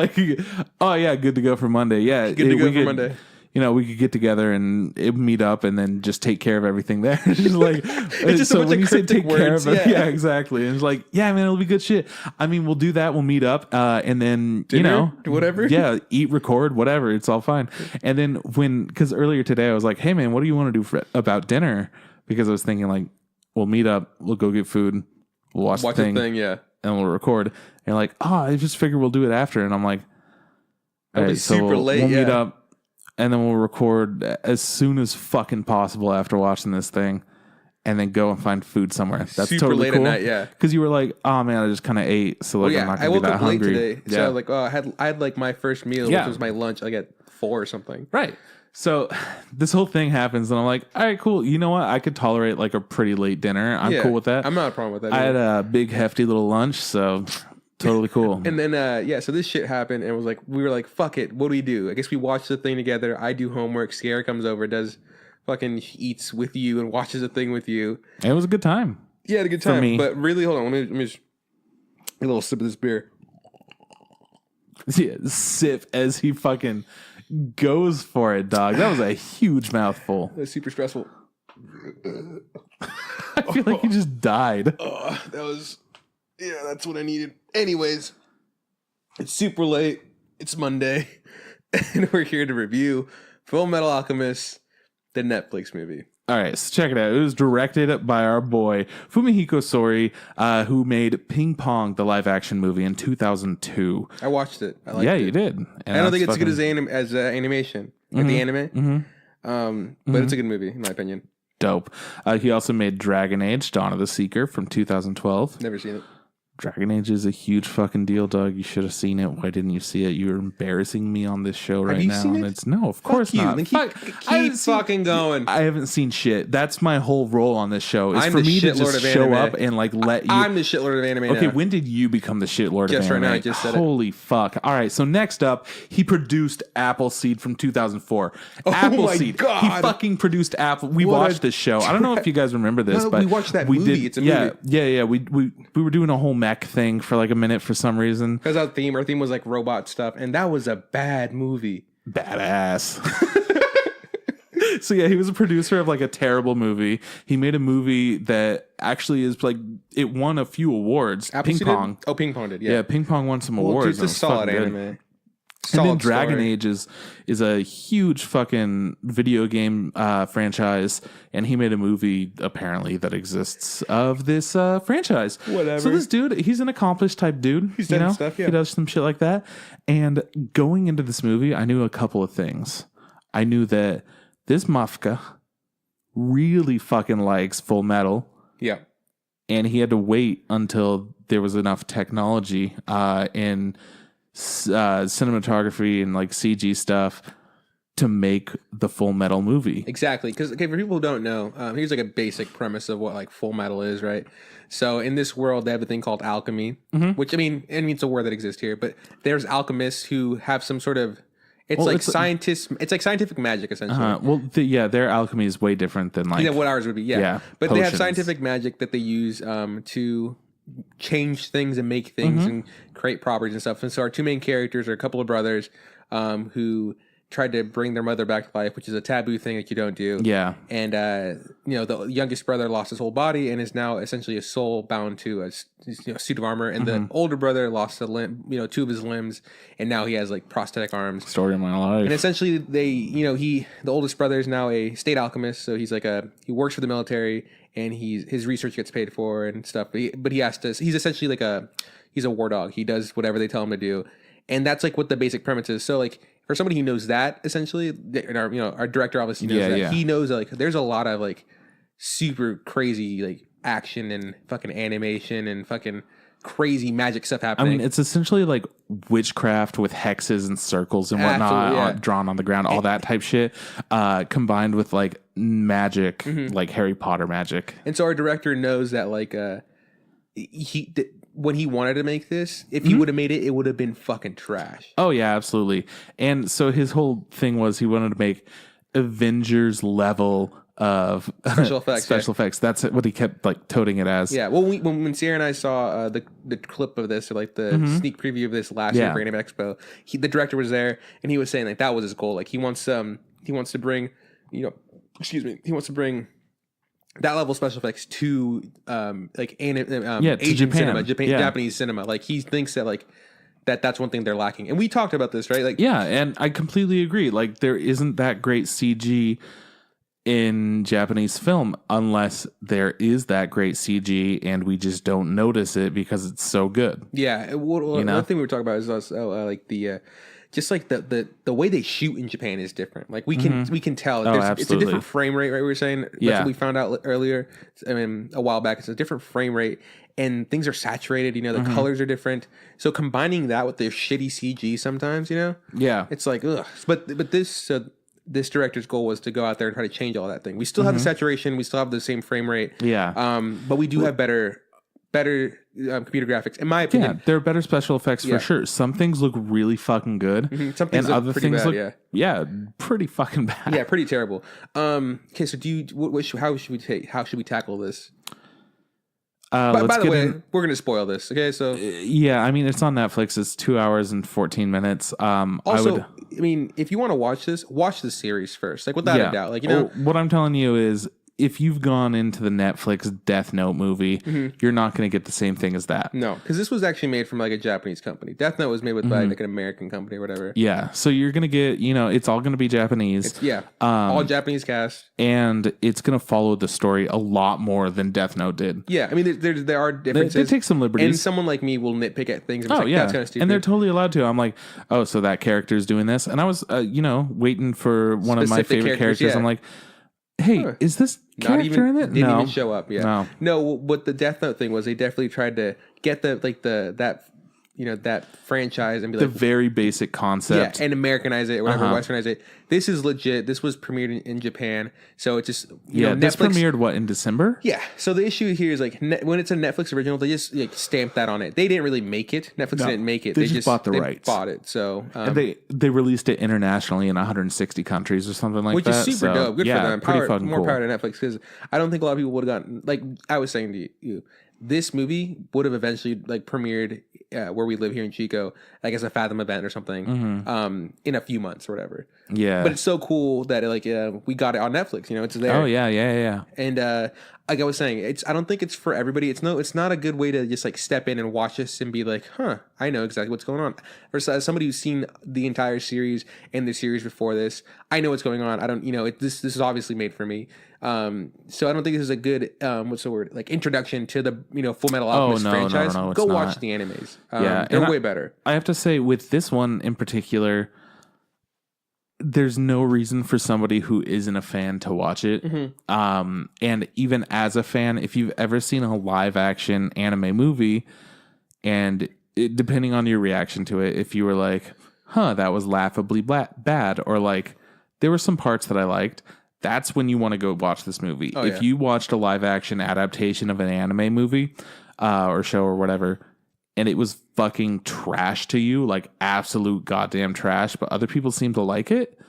oh yeah, good to go for Monday. Yeah, good to go for Monday. we could get together and meet up and then just take care of everything there. It's just like, it's just so when you say take care of it, yeah, exactly. And it's like, yeah, man, it'll be good shit. I mean, we'll do that. We'll meet up, and then dinner, whatever. Yeah, eat, record, whatever. It's all fine. And then because earlier today I was like, hey man, what do you want to do about dinner? Because I was thinking like, we'll meet up, we'll go get food, we'll watch the thing, yeah, and we'll record. And like, I just figured we'll do it after. And I'm like, all right, so super late. We'll meet up, and then we'll record as soon as fucking possible after watching this thing, and then go and find food somewhere. That's super totally late cool. at night, yeah. Because you were like, oh man, I just kind of ate, so like I'm not gonna be that hungry. Today, so like, I had like my first meal, which was my lunch, like at 4 or something. Right. So this whole thing happens, and I'm like, all right, cool. You know what? I could tolerate like a pretty late dinner. I'm cool with that. I'm not a problem with that. I had a big hefty little lunch, so totally cool. And then so this shit happened, and we were like, fuck it, what do we do? I guess we watch the thing together. I do homework. Sierra comes over, eats with you and watches the thing with you. And it was a good time. Yeah, a good time. For me. But really, hold on, let me just a little sip of this beer. Yeah, sip as he fucking goes for it, dog. That was a huge mouthful. That was super stressful. I feel like you just died. That's what I needed. Anyways, it's super late. It's Monday, and we're here to review Fullmetal Alchemist, the Netflix movie. All right, so check it out. It was directed by our boy Fumihiko Sori, who made Ping Pong, the live-action movie, in 2002. I watched it. I liked it. You did. And I don't think it's as good as animation, like the anime. But it's a good movie, in my opinion. Dope. He also made Dragon Age: Dawn of the Seeker from 2012. Never seen it. Dragon Age is a huge fucking deal, Doug. You should have seen it. Why didn't you see it? You're embarrassing me on this show right now. Seen it? It's no, of course not. Keep fucking going. I haven't seen shit. That's my whole role on this show. Is I'm for me to shitlord just of show anime. up and like let you. I'm the shitlord of anime. Okay, now. when did you become the shitlord of anime? Just right now. I just said it. Holy fuck! All right, so next up, he produced Appleseed from 2004. Oh Appleseed. My God. He fucking produced Apple. We watched this show. I don't know if you guys remember this, but we watched that movie. Did, it's a movie. Yeah. We were doing a whole mech thing for like a minute for some reason. Because our theme was like robot stuff, and that was a bad movie. Badass. So yeah, he was a producer of like a terrible movie. He made a movie that actually is like, it won a few awards. Appleseed Ping Pong. Oh, Ping Pong did. Yeah, Ping Pong won some awards. It's a solid anime. And then Dragon Age is a huge fucking video game franchise, and he made a movie apparently that exists of this franchise. Whatever. So this dude, he's an accomplished type dude. He's done stuff. Yeah, he does some shit like that. And going into this movie, I knew a couple of things. I knew that this mafka really fucking likes Full Metal. Yeah, and he had to wait until there was enough technology in cinematography and like CG stuff to make the Full Metal movie. Exactly. Because for people who don't know, here's like a basic premise of what like Full Metal is, right? So in this world, they have a thing called alchemy, which I mean, it's a word that exists here, but there's alchemists who have some sort of scientists. It's like scientific magic, essentially. Their alchemy is way different than like what ours would be. Yeah, but potions. They have scientific magic that they use to change things and make things and create properties and stuff. And so our two main characters are a couple of brothers who tried to bring their mother back to life, which is a taboo thing that you don't do. Yeah. And the youngest brother lost his whole body and is now essentially a soul bound to a suit of armor. And the older brother lost a limb, 2 of his limbs, and now he has like prosthetic arms. Story of my life. And essentially the oldest brother is now a state alchemist, so he's like he works for the military and his research gets paid for and stuff. But he has to. He's essentially like he's a war dog. He does whatever they tell him to do, and that's like what the basic premise is. So like for somebody who knows that, essentially, and our director obviously knows that. Yeah. He knows that, like there's a lot of like super crazy like action and fucking animation and fucking crazy magic stuff happening. I mean, it's essentially like witchcraft with hexes and circles and whatnot drawn on the ground, all that type shit, combined with like magic, like Harry Potter magic. And so our director knows that like when he wanted to make this, if he would have made it, it would have been fucking trash. Oh yeah, absolutely. And so his whole thing was he wanted to make Avengers level of special effects. That's what he kept like toting it as. Yeah. Well, when Sierra and I saw the clip of this, or like the sneak preview of this last year for Anime Expo, the director was there and he was saying like that was his goal. Like he wants he wants to bring, you know, he wants to bring that level of special effects to Asian Japan. cinema, Japanese cinema. Like he thinks that like that's one thing they're lacking. And we talked about this, right? Like and I completely agree. Like there isn't that great CG in Japanese film unless there is that great CG and we just don't notice it because it's so good. Yeah. One thing we were talking about is also like the just like the way they shoot in Japan is different. Like we can tell it's a different frame rate, right? We were saying that's what we found out earlier. I mean, a while back, it's a different frame rate and things are saturated. You know, the colors are different. So combining that with their shitty CG sometimes, you know, it's like ugh. But this director's goal was to go out there and try to change all that thing. We still have the saturation. We still have the same frame rate. Yeah. But we do have better computer graphics, in my opinion. Yeah, there are better special effects for sure. Some things look really fucking good, Some things and other things bad, look pretty fucking bad. Yeah, pretty terrible. Okay, so how should we tackle this? By the way, we're gonna spoil this. Okay, so I mean it's on Netflix. It's 2 hours and 14 minutes. Also, I mean, if you want to watch the series first, like without a doubt. Like what I'm telling you is, if you've gone into the Netflix Death Note movie, you're not going to get the same thing as that. No, because this was actually made from like a Japanese company. Death Note was made by like an American company or whatever. Yeah, so you're going to get, it's all going to be Japanese. All Japanese cast. And it's going to follow the story a lot more than Death Note did. Yeah, I mean, there are differences. They take some liberties. And someone like me will nitpick at things. And that's kind of stupid. And they're totally allowed to. I'm like, oh, so that character's doing this. And I was, waiting for one of my favorite characters. I'm like, hey, is this character in it? Didn't even show up. Yeah. No. What the Death Note thing was, they definitely tried to get that franchise and be the very basic concept, and Americanize it or whatever, westernize it. This is legit. This was premiered in Japan, so it just this premiered in December? Yeah. So the issue here is like when it's a Netflix original, they just stamp that on it. They didn't really make it. Netflix didn't make it. They just bought the rights. Bought it. So and they released it internationally in 160 countries or something like that, which is super dope. Good for them. More power to Netflix, because I don't think a lot of people would have gotten, like I was saying to you, this movie would have eventually like premiered where we live here in Chico, like as a Fathom event or something, in a few months or whatever. Yeah. But it's so cool that we got it on Netflix. It's there. Oh yeah. And like I was saying, I don't think it's for everybody. It's not a good way to just like step in and watch this and be like, I know exactly what's going on. Versus as somebody who's seen the entire series and the series before this, I know what's going on. I don't, this is obviously made for me. So I don't think this is a good what's the word, like introduction to the Fullmetal Alchemist franchise. No, go watch the animes. Yeah, they're way better. I have to say, with this one in particular, there's no reason for somebody who isn't a fan to watch it. And even as a fan, if you've ever seen a live action anime movie, and depending on your reaction to it, if you were like, that was laughably bad, or like there were some parts that I liked, that's when you want to go watch this movie. If you watched a live action adaptation of an anime movie or show or whatever, and it was fucking trash to you, like absolute goddamn trash, but other people seem to like it,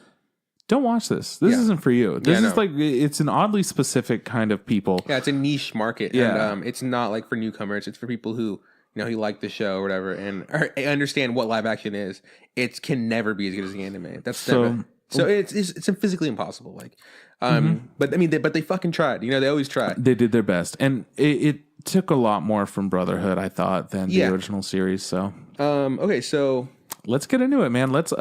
don't watch this. This isn't for you. This is like, it's an oddly specific kind of people. Yeah, it's a niche market. Yeah. And it's not like for newcomers. It's for people who, who like the show or whatever and understand what live action is. It can never be as good as the anime. That's so it's physically impossible. Like, but I mean, they fucking tried. They always try. They did their best, and it took a lot more from Brotherhood, I thought, than the original series. So, okay, so let's get into it, man. Let's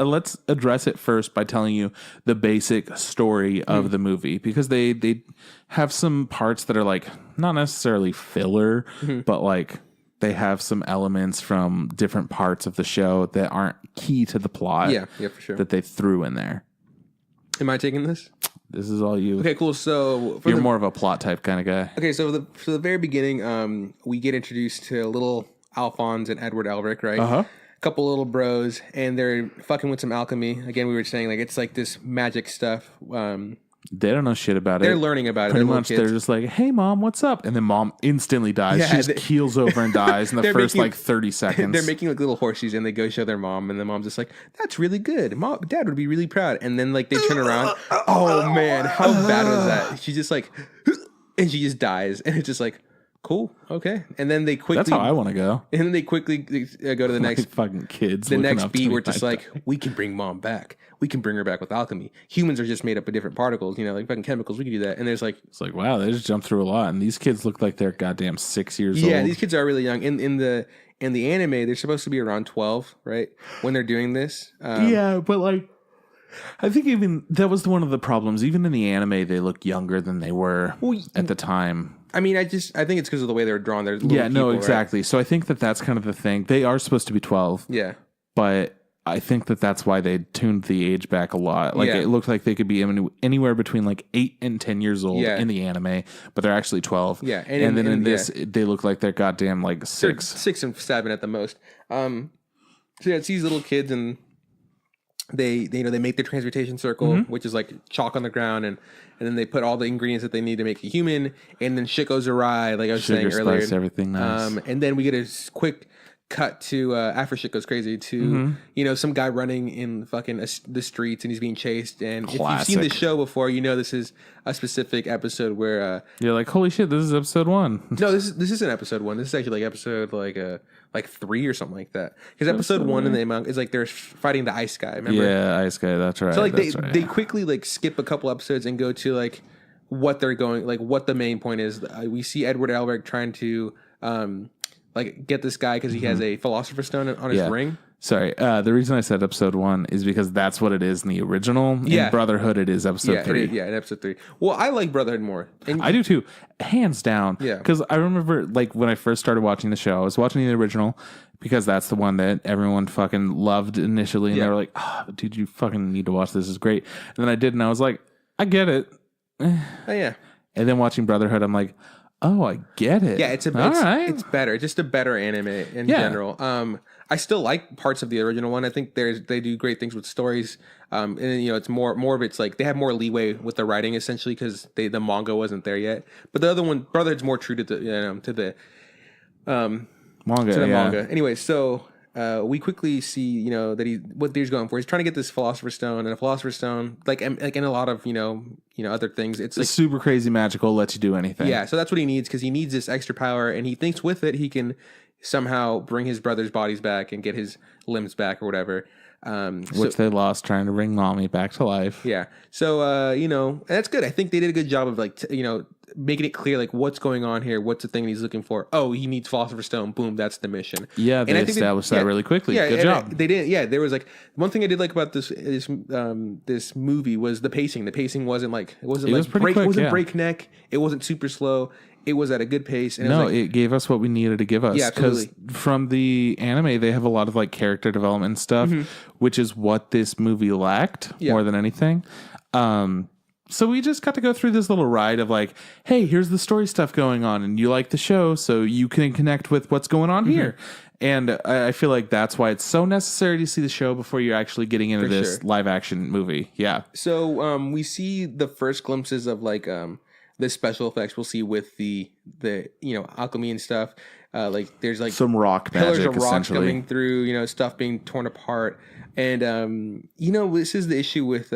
address it first by telling you the basic story of the movie, because they have some parts that are like not necessarily filler, but like they have some elements from different parts of the show that aren't key to the plot. Yeah, for sure. That they threw in there. Am I taking this? This is all you. Okay, cool. So you're more of a plot type kind of guy. Okay, so for the very beginning, we get introduced to little Alphonse and Edward Elric, right? A couple little bros, and they're fucking with some alchemy. Again, we were saying like it's like this magic stuff. They don't know shit about They're learning about Pretty it. Much, they're just like, "Hey, mom, what's up?" And then mom instantly dies. She just keels over and dies in the first 30 seconds. They're making like little horsies, and they go show their mom, and the mom's just like, "That's really good. Dad would be really proud." And then like they turn around. Oh man, how bad was that? She just like, and she just dies, and it's just like, Cool. Okay. And then they quickly. That's how I want to go. And then they quickly go to the next fucking kids. The next beat where it's just like, we can bring mom back. We can bring her back with alchemy. Humans are just made up of different particles, like fucking chemicals. We can do that. And there's like, it's like, wow, they just jumped through a lot. And these kids look like they're goddamn 6 years old. Yeah, these kids are really young. In the anime, they're supposed to be around 12, right? When they're doing this. Yeah, but like, I think even that was one of the problems. Even in the anime, they look younger than they were at the time. I mean, I think it's because of the way they're drawn. They're exactly. Right? So I think that's kind of the thing. They are supposed to be 12. Yeah. But I think that's why they tuned the age back a lot. Like it looked like they could be anywhere between like 8 and 10 years old in the anime, but they're actually 12. Yeah. And then in this, they look like they're goddamn like 6. 6 and 7 at the most. So yeah, it's these little kids and they make their transmutation circle, which is like chalk on the ground, and then they put all the ingredients that they need to make a human, and then shit goes awry, like I was saying earlier. Spice, everything nice. And then we get a quick cut to after shit goes crazy to some guy running in fucking the streets and he's being chased. And if you've seen the show before, this is a specific episode where you're like, holy shit, this is episode 1. No, this isn't episode 1. This is actually like episode like 3 or something like that. Because episode 1 in the manga is like they're fighting the ice guy. Remember? Yeah, ice guy. That's right. So like they quickly like skip a couple episodes and go to like what they're going, like what the main point is. We see Edward Elric trying to like get this guy because he has a philosopher's stone on his ring. Sorry, the reason I said episode 1 is because that's what it is in the original. In Brotherhood, it is episode 3. In episode 3. Well, I like Brotherhood more. And I do too, hands down. Yeah, because I remember like when I first started watching the show, I was watching the original because that's the one that everyone fucking loved initially, and they were like, "Oh, dude, you fucking need to watch this. It's great." And then I did, and I was like, "I get it." Oh yeah. And then watching Brotherhood, I'm like, oh, I get it. Yeah, it's better. It's just a better anime in general. I still like parts of the original one. I think they do great things with stories. And it's more of it's like they have more leeway with the writing essentially because the manga wasn't there yet. But the other one, Brotherhood's more true to the manga. Anyway, so we quickly see that what he's going for. He's trying to get this philosopher's stone, and a philosopher's stone like in a lot of other things. It's like super crazy magical, lets you do anything. Yeah, so that's what he needs because he needs this extra power, and he thinks with it he can somehow bring his brother's bodies back and get his limbs back or whatever. Which they lost trying to bring mommy back to life. Yeah. So, that's good. I think they did a good job of like, making it clear, like what's going on here. What's the thing he's looking for? Oh, he needs Philosopher's Stone. Boom. That's the mission. Yeah. They established that really quickly. Yeah, good job. They did. Yeah. There was like one thing I did like about this movie was the pacing. The pacing wasn't like, it wasn't breakneck. It wasn't super slow. It was at a good pace. And it gave us what we needed to give us. Yeah, because from the anime, they have a lot of like character development stuff, which is what this movie lacked more than anything. So we just got to go through this little ride of like, hey, here's the story stuff going on, and you like the show, so you can connect with what's going on here. And I feel like that's why it's so necessary to see the show before you're actually getting into this live action movie. Yeah. So we see the first glimpses of like the special effects we'll see with the alchemy and stuff. Like there's like some rock magic, pillars of rock coming through, stuff being torn apart. And this is the issue with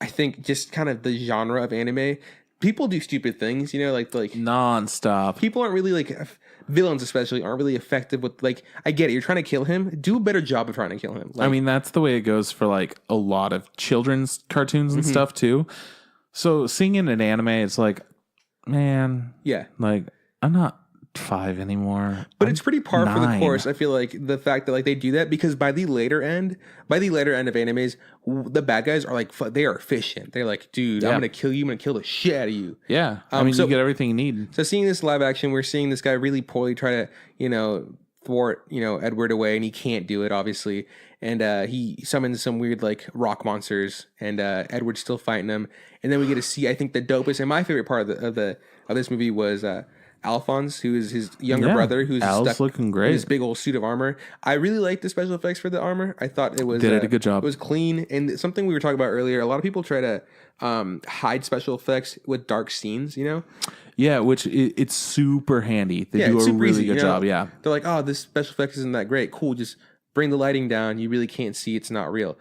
I think just kind of the genre of anime. People do stupid things, like nonstop. People aren't really like villains, especially aren't really effective with like. I get it. You're trying to kill him. Do a better job of trying to kill him. I mean, that's the way it goes for like a lot of children's cartoons and stuff too. So seeing in an anime, it's like, man, like I'm not 5 anymore. But it's pretty par for the course. I feel like the fact that like they do that because by the later end of animes, the bad guys are like they are efficient. They're like, dude, I'm gonna kill you. I'm gonna kill the shit out of you. Yeah, I mean, you get everything you need. So seeing this live action, we're seeing this guy really poorly try to thwart Edward away, and he can't do it obviously. And he summons some weird like rock monsters, and Edward's still fighting them. And then we get to see, I think, the dopest and my favorite part of this movie was Alphonse, who is his younger brother, who's stuck looking great in this big old suit of armor. I really liked the special effects for the armor. I thought it was did a good job. It was clean, and something we were talking about earlier. A lot of people try to hide special effects with dark scenes. Yeah, which it's super handy. They do a really good job. Yeah, they're like, oh, this special effects isn't that great. Cool, just bring the lighting down. You really can't see; it's not real.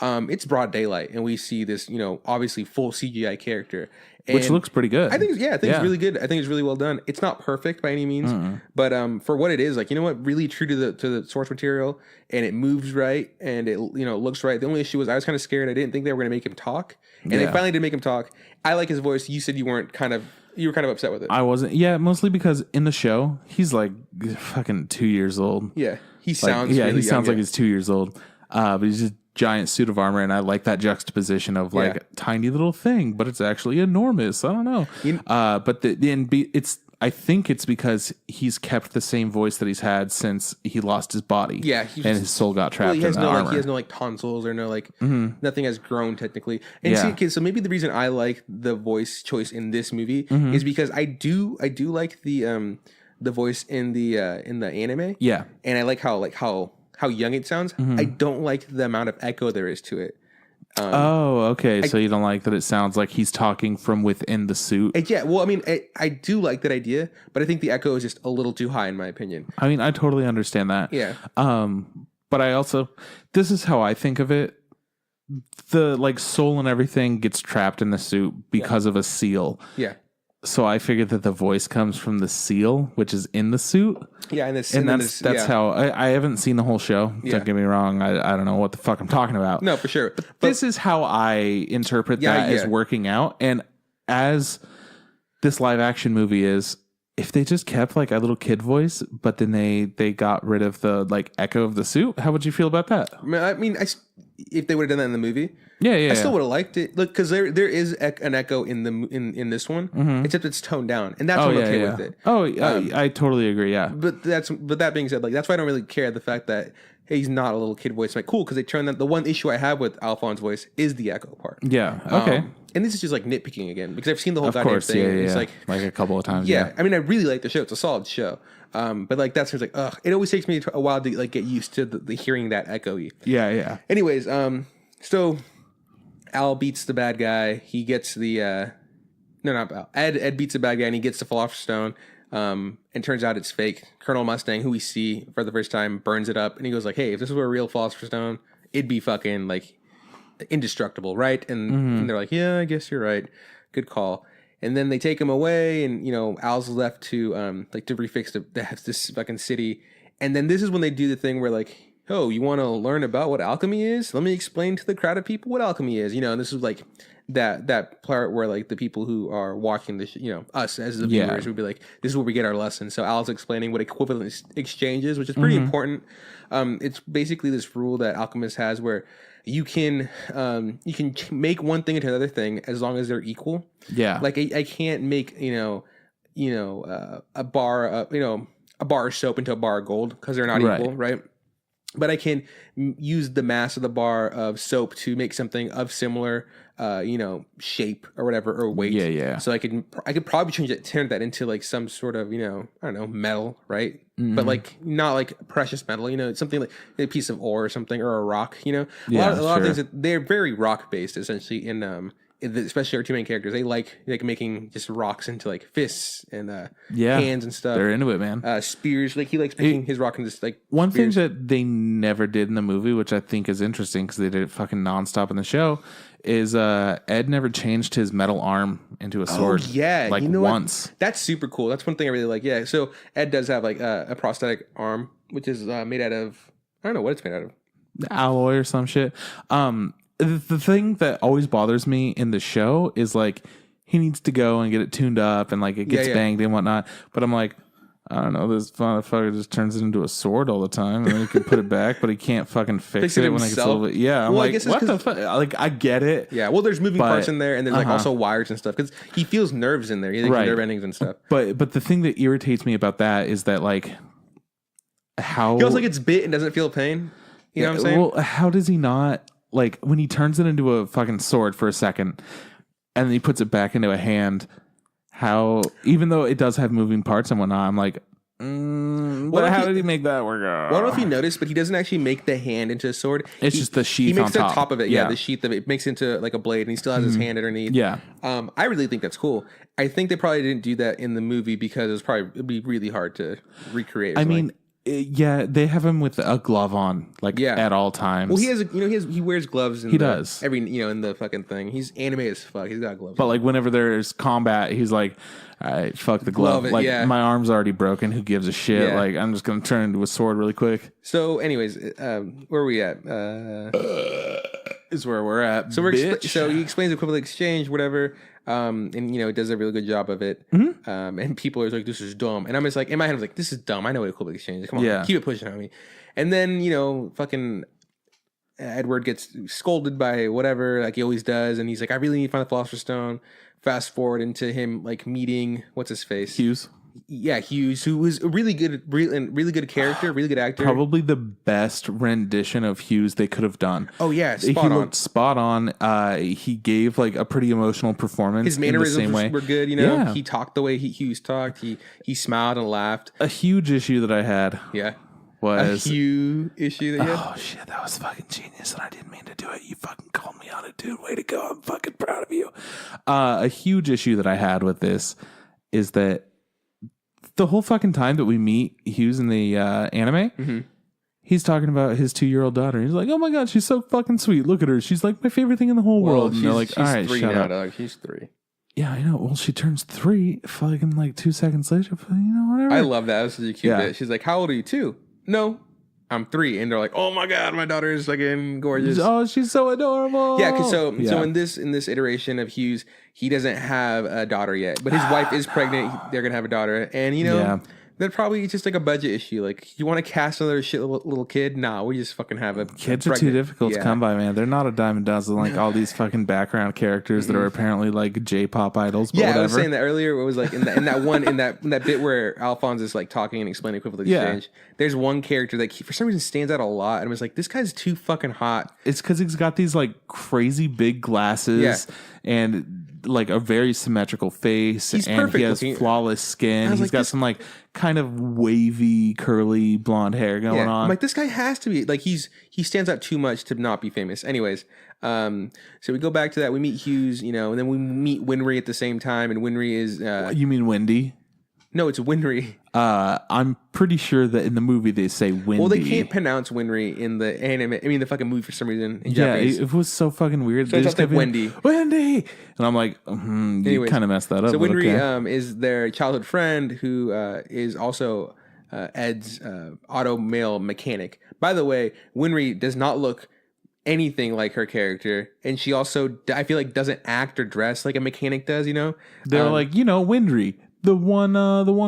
it's broad daylight, and we see this, obviously full CGI character, which looks pretty good. I think it's really good. I think it's really well done. It's not perfect by any means, but for what it is, like, really true to the source material, and it moves right, and it looks right. The only issue was I was kind of scared. I didn't think they were going to make him talk, and they finally did make him talk. I like his voice. You said you were kind of upset with it. I wasn't. Yeah, mostly because in the show he's like fucking 2 years old. Yeah, he sounds. Really he sounds like he's 2 years old. But he's just giant suit of armor, and I like that juxtaposition of like a tiny little thing, but it's actually enormous. I don't know. I think it's because he's kept the same voice that he's had since he lost his body. Yeah, and his soul got trapped in the armor. He has no tonsils or no nothing has grown technically. And see, so maybe the reason I like the voice choice in this movie is because I do like the voice in the anime. Yeah, and I like how young it sounds. I don't like the amount of echo there is to it. Okay. So you don't like that it sounds like he's talking from within the suit? I do like that idea, but I think the echo is just a little too high in my opinion. I mean, I totally understand that. Yeah. But I also, this is how I think of it. The like soul and everything gets trapped in the suit because of a seal. Yeah. So I figured that the voice comes from the seal, which is in the suit. Yeah, and that's how I haven't seen the whole show. Don't get me wrong. I don't know what the fuck I'm talking about. No, for sure. But this is how I interpret that as working out. And as this live action movie is, if they just kept like a little kid voice, but then they got rid of the like echo of the suit, how would you feel about that? I mean, if they would have done that in the movie, I still would have liked it. Look, because there is an echo in this one, except it's toned down, and that's why I'm okay with it. I totally agree. Yeah, but that being said, like that's why I don't really care the fact that he's not a little kid voice. Like, cool, because they turned that. The one issue I have with Alphonse's voice is the echo part. Yeah. Okay. And this is just like nitpicking again because I've seen the whole goddamn thing. It's like a couple of times. Yeah. I mean, I really like the show. It's a solid show. But like that's like, ugh. It always takes me a while to like get used to the hearing that echo-y. Yeah, yeah. Anyways, so Al beats the bad guy. He gets the no, not Al. Ed beats the bad guy and he gets the Philosopher's Stone. And turns out it's fake. Colonel Mustang, who we see for the first time, burns it up, and he goes like, "Hey, if this were a real Philosopher's Stone, it'd be fucking like indestructible, right?" And they're like, "Yeah, I guess you're right. Good call." And then they take him away, and Al's left to to refix this fucking city. And then this is when they do the thing where like, "Oh, you want to learn about what alchemy is? Let me explain to the crowd of people what alchemy is." And this is like that part where like the people who are watching this, us as the viewers would be like, "This is where we get our lesson." So Al's explaining what equivalent exchange is, which is pretty important. It's basically this rule that alchemists has where you can make one thing into another thing as long as they're equal. Yeah. Like I can't make a bar of soap into a bar of gold because they're not equal, right? But I can use the mass of the bar of soap to make something of similar, shape or whatever, or weight. Yeah, yeah. So I could probably turn that into like some sort of, I don't know, metal, right? Mm-hmm. But like not like precious metal, it's something like a piece of ore or something, or a rock, a lot of things that they're very rock based essentially especially our two main characters. They like making just rocks into like fists and hands and stuff. They're into it, man. Spears, like he likes making his rock into just like one spears. thing that they never did in the movie, which I think is interesting because they did it fucking nonstop in the show, is Ed never changed his metal arm into a sword. Oh, yeah, like once. What? That's super cool. That's one thing I really like. Yeah, so Ed does have like a prosthetic arm, which is made out of, I don't know what it's made out of, alloy or some shit. The thing that always bothers me in the show is like he needs to go and get it tuned up and like it gets banged and whatnot. But I'm like, I don't know, this motherfucker just turns it into a sword all the time, and then he can put it back, but he can't fucking fix it when it gets a little bit. Yeah, I'm like, what the fuck? Like, I get it. Yeah, well, there's moving parts in there, and there's like also wires and stuff because he feels nerves in there. He thinks nerve endings and stuff. But the thing that irritates me about that is that like how he also gets bit and doesn't feel pain. You know what I'm saying? Well, how does he not? Like, when he turns it into a fucking sword for a second, and then he puts it back into a hand, even though it does have moving parts and whatnot, I'm like, how did he make that work out? Well, I don't know if you noticed, but he doesn't actually make the hand into a sword. It's just the sheath on top. He makes the top of it, yeah. The sheath of it makes it into like a blade, and he still has his hand underneath. Yeah. I really think that's cool. I think they probably didn't do that in the movie because it'd be really hard to recreate. I mean, Yeah, they have him with a glove on, like at all times. Well, he wears gloves. He does every in the fucking thing. He's anime as fuck. He's got gloves. But like whenever there's combat, he's like, all right, fuck the glove. Like my arm's already broken. Who gives a shit? Yeah. Like I'm just gonna turn into a sword really quick. So, anyways, where are we at? Is where we're at. So so he explains equivalent exchange, whatever. And it does a really good job of it. Mm-hmm. And people are like, "This is dumb," and I'm just like, in my head, I was like, "This is dumb. I know what equivalent exchange is. Come on, keep it pushing on me." And then fucking Edward gets scolded by whatever, like he always does, and he's like, "I really need to find the Philosopher's Stone." Fast forward into him like meeting what's his face, Hughes. Yeah, Hughes, who was a really good character, really good actor. Probably the best rendition of Hughes they could have done. Oh yeah, looked spot on. He gave like a pretty emotional performance. His mannerisms were good. He talked the way Hughes talked. He smiled and laughed. A huge issue that I had. Yeah. Was a huge issue that you had? Oh shit, that was fucking genius, and I didn't mean to do it. You fucking called me on it, dude. Way to go! I'm fucking proud of you. A huge issue that I had with this is that the whole fucking time that we meet Hughes in the anime, he's talking about his 2-year-old daughter. He's like, "Oh my god, she's so fucking sweet. Look at her. She's like my favorite thing in the whole world." And they're like, "All right, shut up." Dog. She's 3. Yeah, I know. Well, she turns 3 fucking like 2 seconds later. Whatever. I love that. That was such a cute bit. She's like, "How old are you? 2?" "No, I'm 3." And they're like, "Oh my god, my daughter is fucking gorgeous. Oh, she's so adorable." Yeah, because so in this iteration of Hughes, he doesn't have a daughter yet, but his wife is pregnant. They're gonna have a daughter, and that probably just like a budget issue. Like, you want to cast another shit little kid? Nah, we just fucking have a kids are too difficult to come by, man. They're not a dime a dozen like all these fucking background characters that are apparently like J-pop idols. But whatever. I was saying that earlier. It was like in that bit where Alphonse is like talking and explaining equivalent exchange. There's one character that for some reason stands out a lot, and was like, this guy's too fucking hot. It's because he's got these like crazy big glasses and like a very symmetrical face. He's perfect. He has flawless skin. He's got some like kind of wavy, curly blonde hair going on. I'm like, this guy has to be like he stands out too much to not be famous. Anyways, so we go back to that. We meet Hughes, and then we meet Winry at the same time, and Winry is you mean Wendy? No, it's Winry. I'm pretty sure that in the movie they say Wendy. Well, they can't pronounce Winry in the anime. I mean, the fucking movie for some reason. In Japanese. It was so fucking weird. So they just kept Wendy. Wendy! And I'm like, you kind of messed that up. So Winry is their childhood friend who is also Ed's auto male mechanic. By the way, Winry does not look anything like her character, and she also, I feel like, doesn't act or dress like a mechanic does. They're like, Winry. The one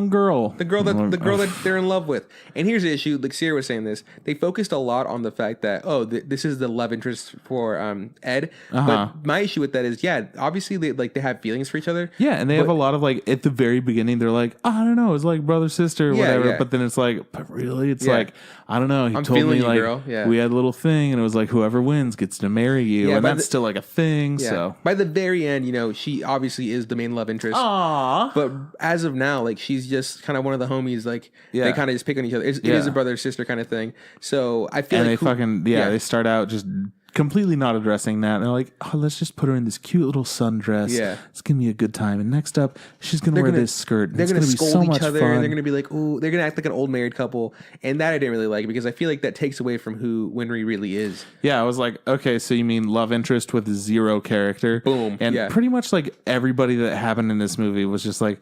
girl. The girl that they're in love with. And here's the issue. Like Sierra was saying this. They focused a lot on the fact that, this is the love interest for Ed. But my issue with that is, obviously they have feelings for each other. Yeah, and they have a lot of like, at the very beginning, they're like, I don't know, it's like brother, sister, whatever. Yeah. But then it's like, but really? It's like, I don't know. He told me like, girl. Yeah. We had a little thing, and it was like, whoever wins gets to marry you. And that's still like a thing. Yeah. So by the very end, she obviously is the main love interest. Aww. But as of now, like, she's just kind of one of the homies. Like, they kind of just pick on each other. It is a brother sister kind of thing. So I feel they start out just completely not addressing that. And they're like, let's just put her in this cute little sundress. Yeah, it's gonna be a good time. And next up, she's gonna wear this skirt. They're gonna scold be so much other. Fun. And they're gonna be like, ooh, they're gonna act like an old married couple. And that I didn't really like, because I feel like that takes away from who Winry really is. Yeah, I was like, okay, so you mean love interest with zero character? Boom. And pretty much like everybody that happened in this movie was just like,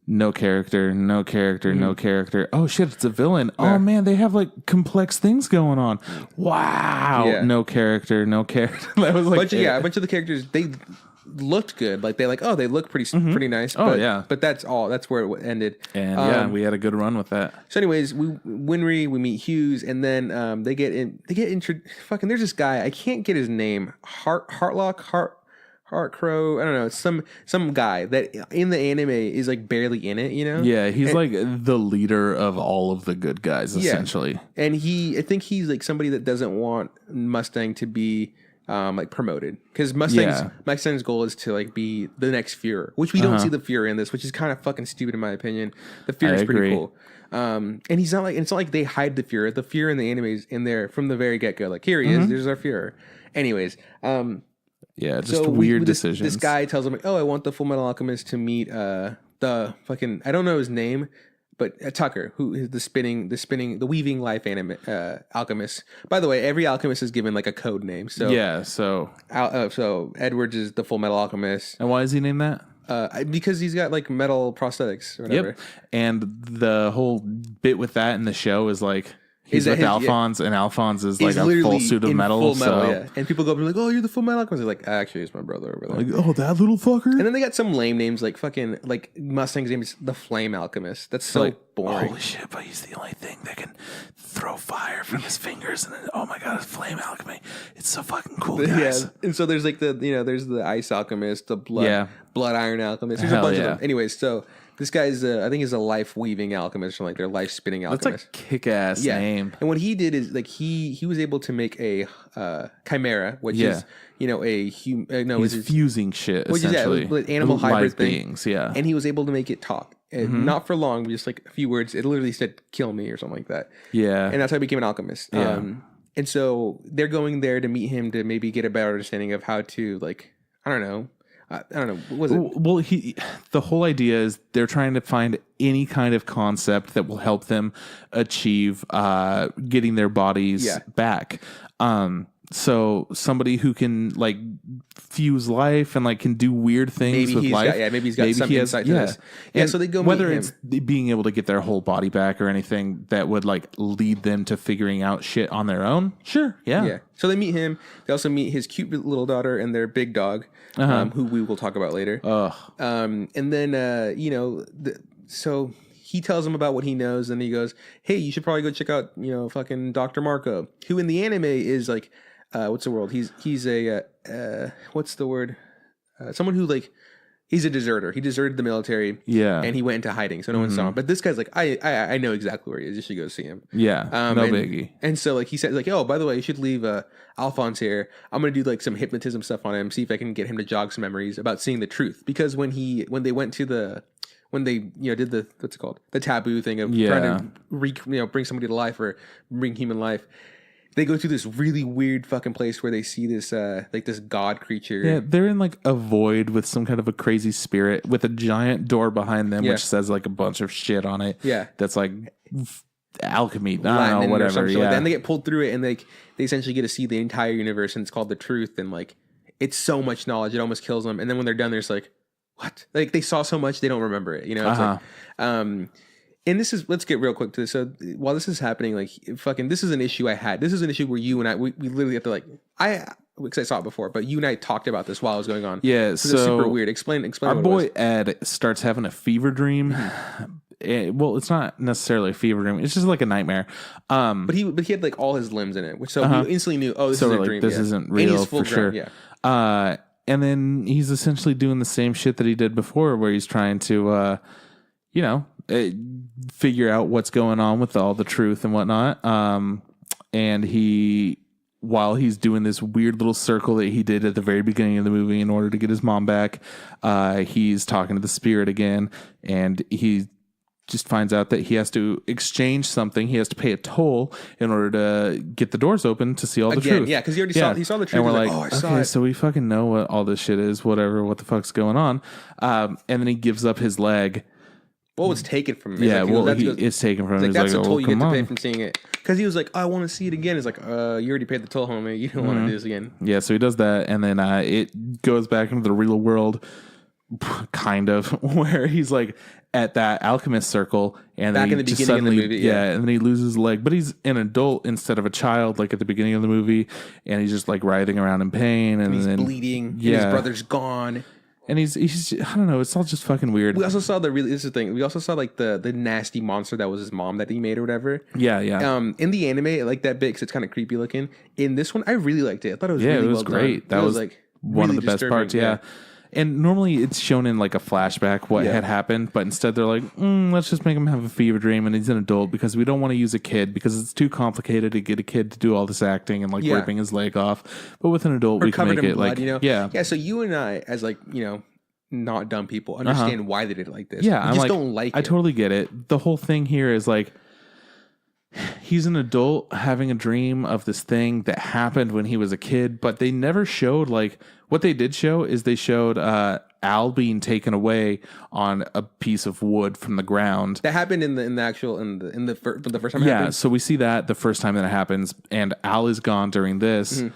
no character, no character, no character. Oh shit, it's a villain. Yeah. Oh man, they have like complex things going on. Wow. Yeah. No character, no character. That was like a bunch of the characters, they looked good. Like they look pretty nice. But that's all. That's where it ended. And we had a good run with that. So anyways, we meet Hughes, and then fucking there's this guy, I can't get his name. Heartcrow, I don't know, some guy that in the anime is like barely in it, Yeah, he's like the leader of all of the good guys, essentially. And I think he's like somebody that doesn't want Mustang to be like promoted, because Mustang's goal is to like be the next Fuhrer, which we don't see the Fuhrer in this, which is kind of fucking stupid in my opinion. The Fuhrer is pretty cool. And it's not like they hide the Fuhrer. The Fuhrer in the anime is in there from the very get go. Like, here he is. There's our Fuhrer. Anyways, yeah, just weird decisions. This guy tells him, like, I want the Fullmetal Alchemist to meet the fucking, I don't know his name. but Tucker, who is the weaving life alchemist. By the way, every alchemist is given like a code name. So yeah, so Edwards is the Fullmetal Alchemist. And why is he named that? Because he's got like metal prosthetics or whatever. Yep. And the whole bit with that in the show is like he's with Alphonse, and Alphonse is like a full suit of metal. Full metal, yeah. And people go up and like, oh, you're the Fullmetal Alchemist. They're like, actually, it's my brother over there. Like, oh, that little fucker. And then they got some lame names like fucking like Mustang's name is the Flame Alchemist. That's so boring. Holy shit! But he's the only thing that can throw fire from his fingers, and then, oh my god, it's Flame Alchemy. It's so fucking cool, guys. Yeah. And so there's like there's the Ice Alchemist, the Blood Iron Alchemist. There's a bunch of them. Anyways, so. This guy's, I think, he's a life weaving alchemist, or like their life spinning alchemist. That's a kick ass name. And what he did is like he was able to make a chimera, which is he's fusing shit essentially, like animal hybrid beings, yeah. And he was able to make it talk, and not for long, just like a few words. It literally said "kill me" or something like that. Yeah, and that's how he became an alchemist. Yeah. And so they're going there to meet him to maybe get a better understanding of how to I don't know. What was it? Well, the whole idea is they're trying to find any kind of concept that will help them achieve getting their bodies back. So somebody who can like fuse life and like can do weird things with life. Maybe he's got some insight to this. Yeah, so they go whether meet it's being able to get their whole body back or anything that would like lead them to figuring out shit on their own. Sure, yeah. So they meet him. They also meet his cute little daughter and their big dog, who we will talk about later. And then so he tells him about what he knows, and he goes, "Hey, you should probably go check out fucking Dr. Marco, who in the anime is like." What's the word? He's a what's the word? Someone who like he's a deserter. He deserted the military. Yeah, and he went into hiding, so no one saw him. But this guy's like, I know exactly where he is. You should go see him. Yeah, no biggie. And so like he said, like, oh, by the way, you should leave Alphonse here. I'm gonna do like some hypnotism stuff on him, see if I can get him to jog some memories about seeing the truth. Because when they went to when they did the what's it called, the taboo thing of trying to bring somebody to life or bring human life. They go through this really weird fucking place where they see this like this god creature. Yeah, they're in like a void with some kind of a crazy spirit with a giant door behind them, which says like a bunch of shit on it. Yeah, that's like alchemy. I don't know, whatever. Yeah, like and they get pulled through it, and they essentially get to see the entire universe, and it's called the truth. And like, it's so much knowledge, it almost kills them. And then when they're done, they're just like, what? Like they saw so much, they don't remember it. It's like, and this is, let's get real quick to this. So while this is happening, like fucking, this is an issue I had. This is an issue where you and I, we literally have to like, because I saw it before, but you and I talked about this while it was going on. Yeah. So it's super weird. Explain. Our boy Ed starts having a fever dream. Well, it's not necessarily a fever dream. It's just like a nightmare. But he had like all his limbs in it, which so he instantly knew, oh, this is a dream. This isn't real for sure. Yeah. And then he's essentially doing the same shit that he did before, where he's trying to, figure out what's going on with all the truth and whatnot. And while he's doing this weird little circle that he did at the very beginning of the movie in order to get his mom back, he's talking to the spirit again, and he just finds out that he has to exchange something. He has to pay a toll in order to get the doors open to see all the truth. Yeah, because he saw the truth. And we're like, I saw it. So we fucking know what all this shit is, what the fuck's going on. And then he gives up his leg. What was taken from him? Yeah, it's taken from him. Like, that's the toll you get to pay from seeing it. Because he was like, I want to see it again. It's like, you already paid the toll, homie. You don't want to do this again. Yeah, so he does that, and then it goes back into the real world, kind of, where he's like at that alchemist circle, and back in the beginning of the movie, and then he loses his leg, but he's an adult instead of a child, like at the beginning of the movie, and he's just like writhing around in pain, and he's then bleeding. Yeah, and his brother's gone. And he's I don't know, it's all just fucking weird. We also saw this is the thing. We also saw like the nasty monster that was his mom that he made or whatever. Yeah. In the anime, I like that bit because it's kind of creepy looking. In this one, I really liked it. I thought it was really well great. Done. That was like one really of the best parts. Yeah. And normally it's shown in like a flashback what had happened, but instead they're like, let's just make him have a fever dream and he's an adult because we don't want to use a kid because it's too complicated to get a kid to do all this acting and like ripping his leg off. But with an adult, we can make it blood, like, Yeah. So you and I, as like, not dumb people, understand why they did it like this. Yeah. I just don't like it. I totally get it. The whole thing here is like, he's an adult having a dream of this thing that happened when he was a kid, but they never showed like what they did show is they showed Al being taken away on a piece of wood from the ground. That happened in the first time. It happened? So we see that the first time that it happens, and Al is gone during this. Mm-hmm.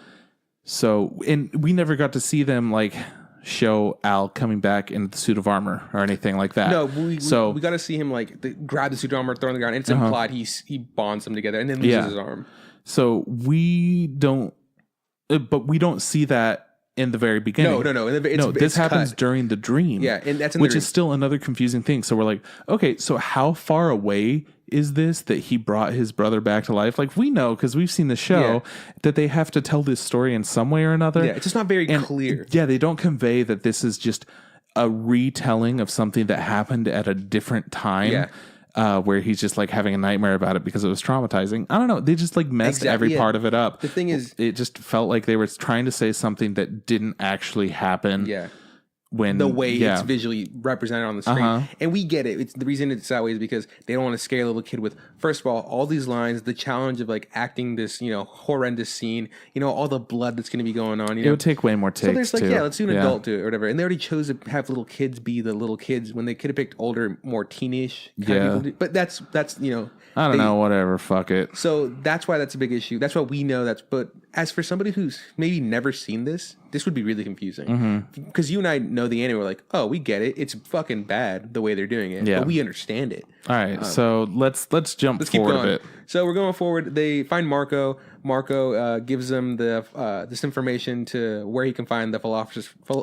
So, and we never got to see them like show Al coming back in the suit of armor or anything like that. No, we got to see him like grab the suit of armor, throw on the ground, and it's implied he bonds them together and then loses his arm. So we don't, but we don't see that in the very beginning. No. This happens during the dream. Yeah, and that's which is still another confusing thing. So we're like, okay, so how far away is this that he brought his brother back to life? Like, we know because we've seen the show that they have to tell this story in some way or another. Yeah, it's just not very clear. Yeah, they don't convey that this is just a retelling of something that happened at a different time. Yeah. Where he's just like having a nightmare about it because it was traumatizing. I don't know. They just like messed every part of it up. The thing is, it just felt like they were trying to say something that didn't actually happen. Yeah. When the way it's visually represented on the screen, and we get it. It's the reason it's that way is because they don't want to scare a little kid with, first of all these lines, the challenge of like acting this horrendous scene, all the blood that's going to be going on. It would take way more takes. So there's like let's do an adult do it or whatever. And they already chose to have little kids be the little kids when they could have picked older, more teenish kind of people. But that's I don't know, whatever, fuck it. So that's why that's a big issue. That's what we know. But as for somebody who's maybe never seen this would be really confusing. Because you and I know the anime, we're like, oh, we get it. It's fucking bad the way they're doing it. Yeah. But we understand it. All right, so let's jump forward a bit. So we're going forward. They find Marco. Marco gives them this information to where he can find the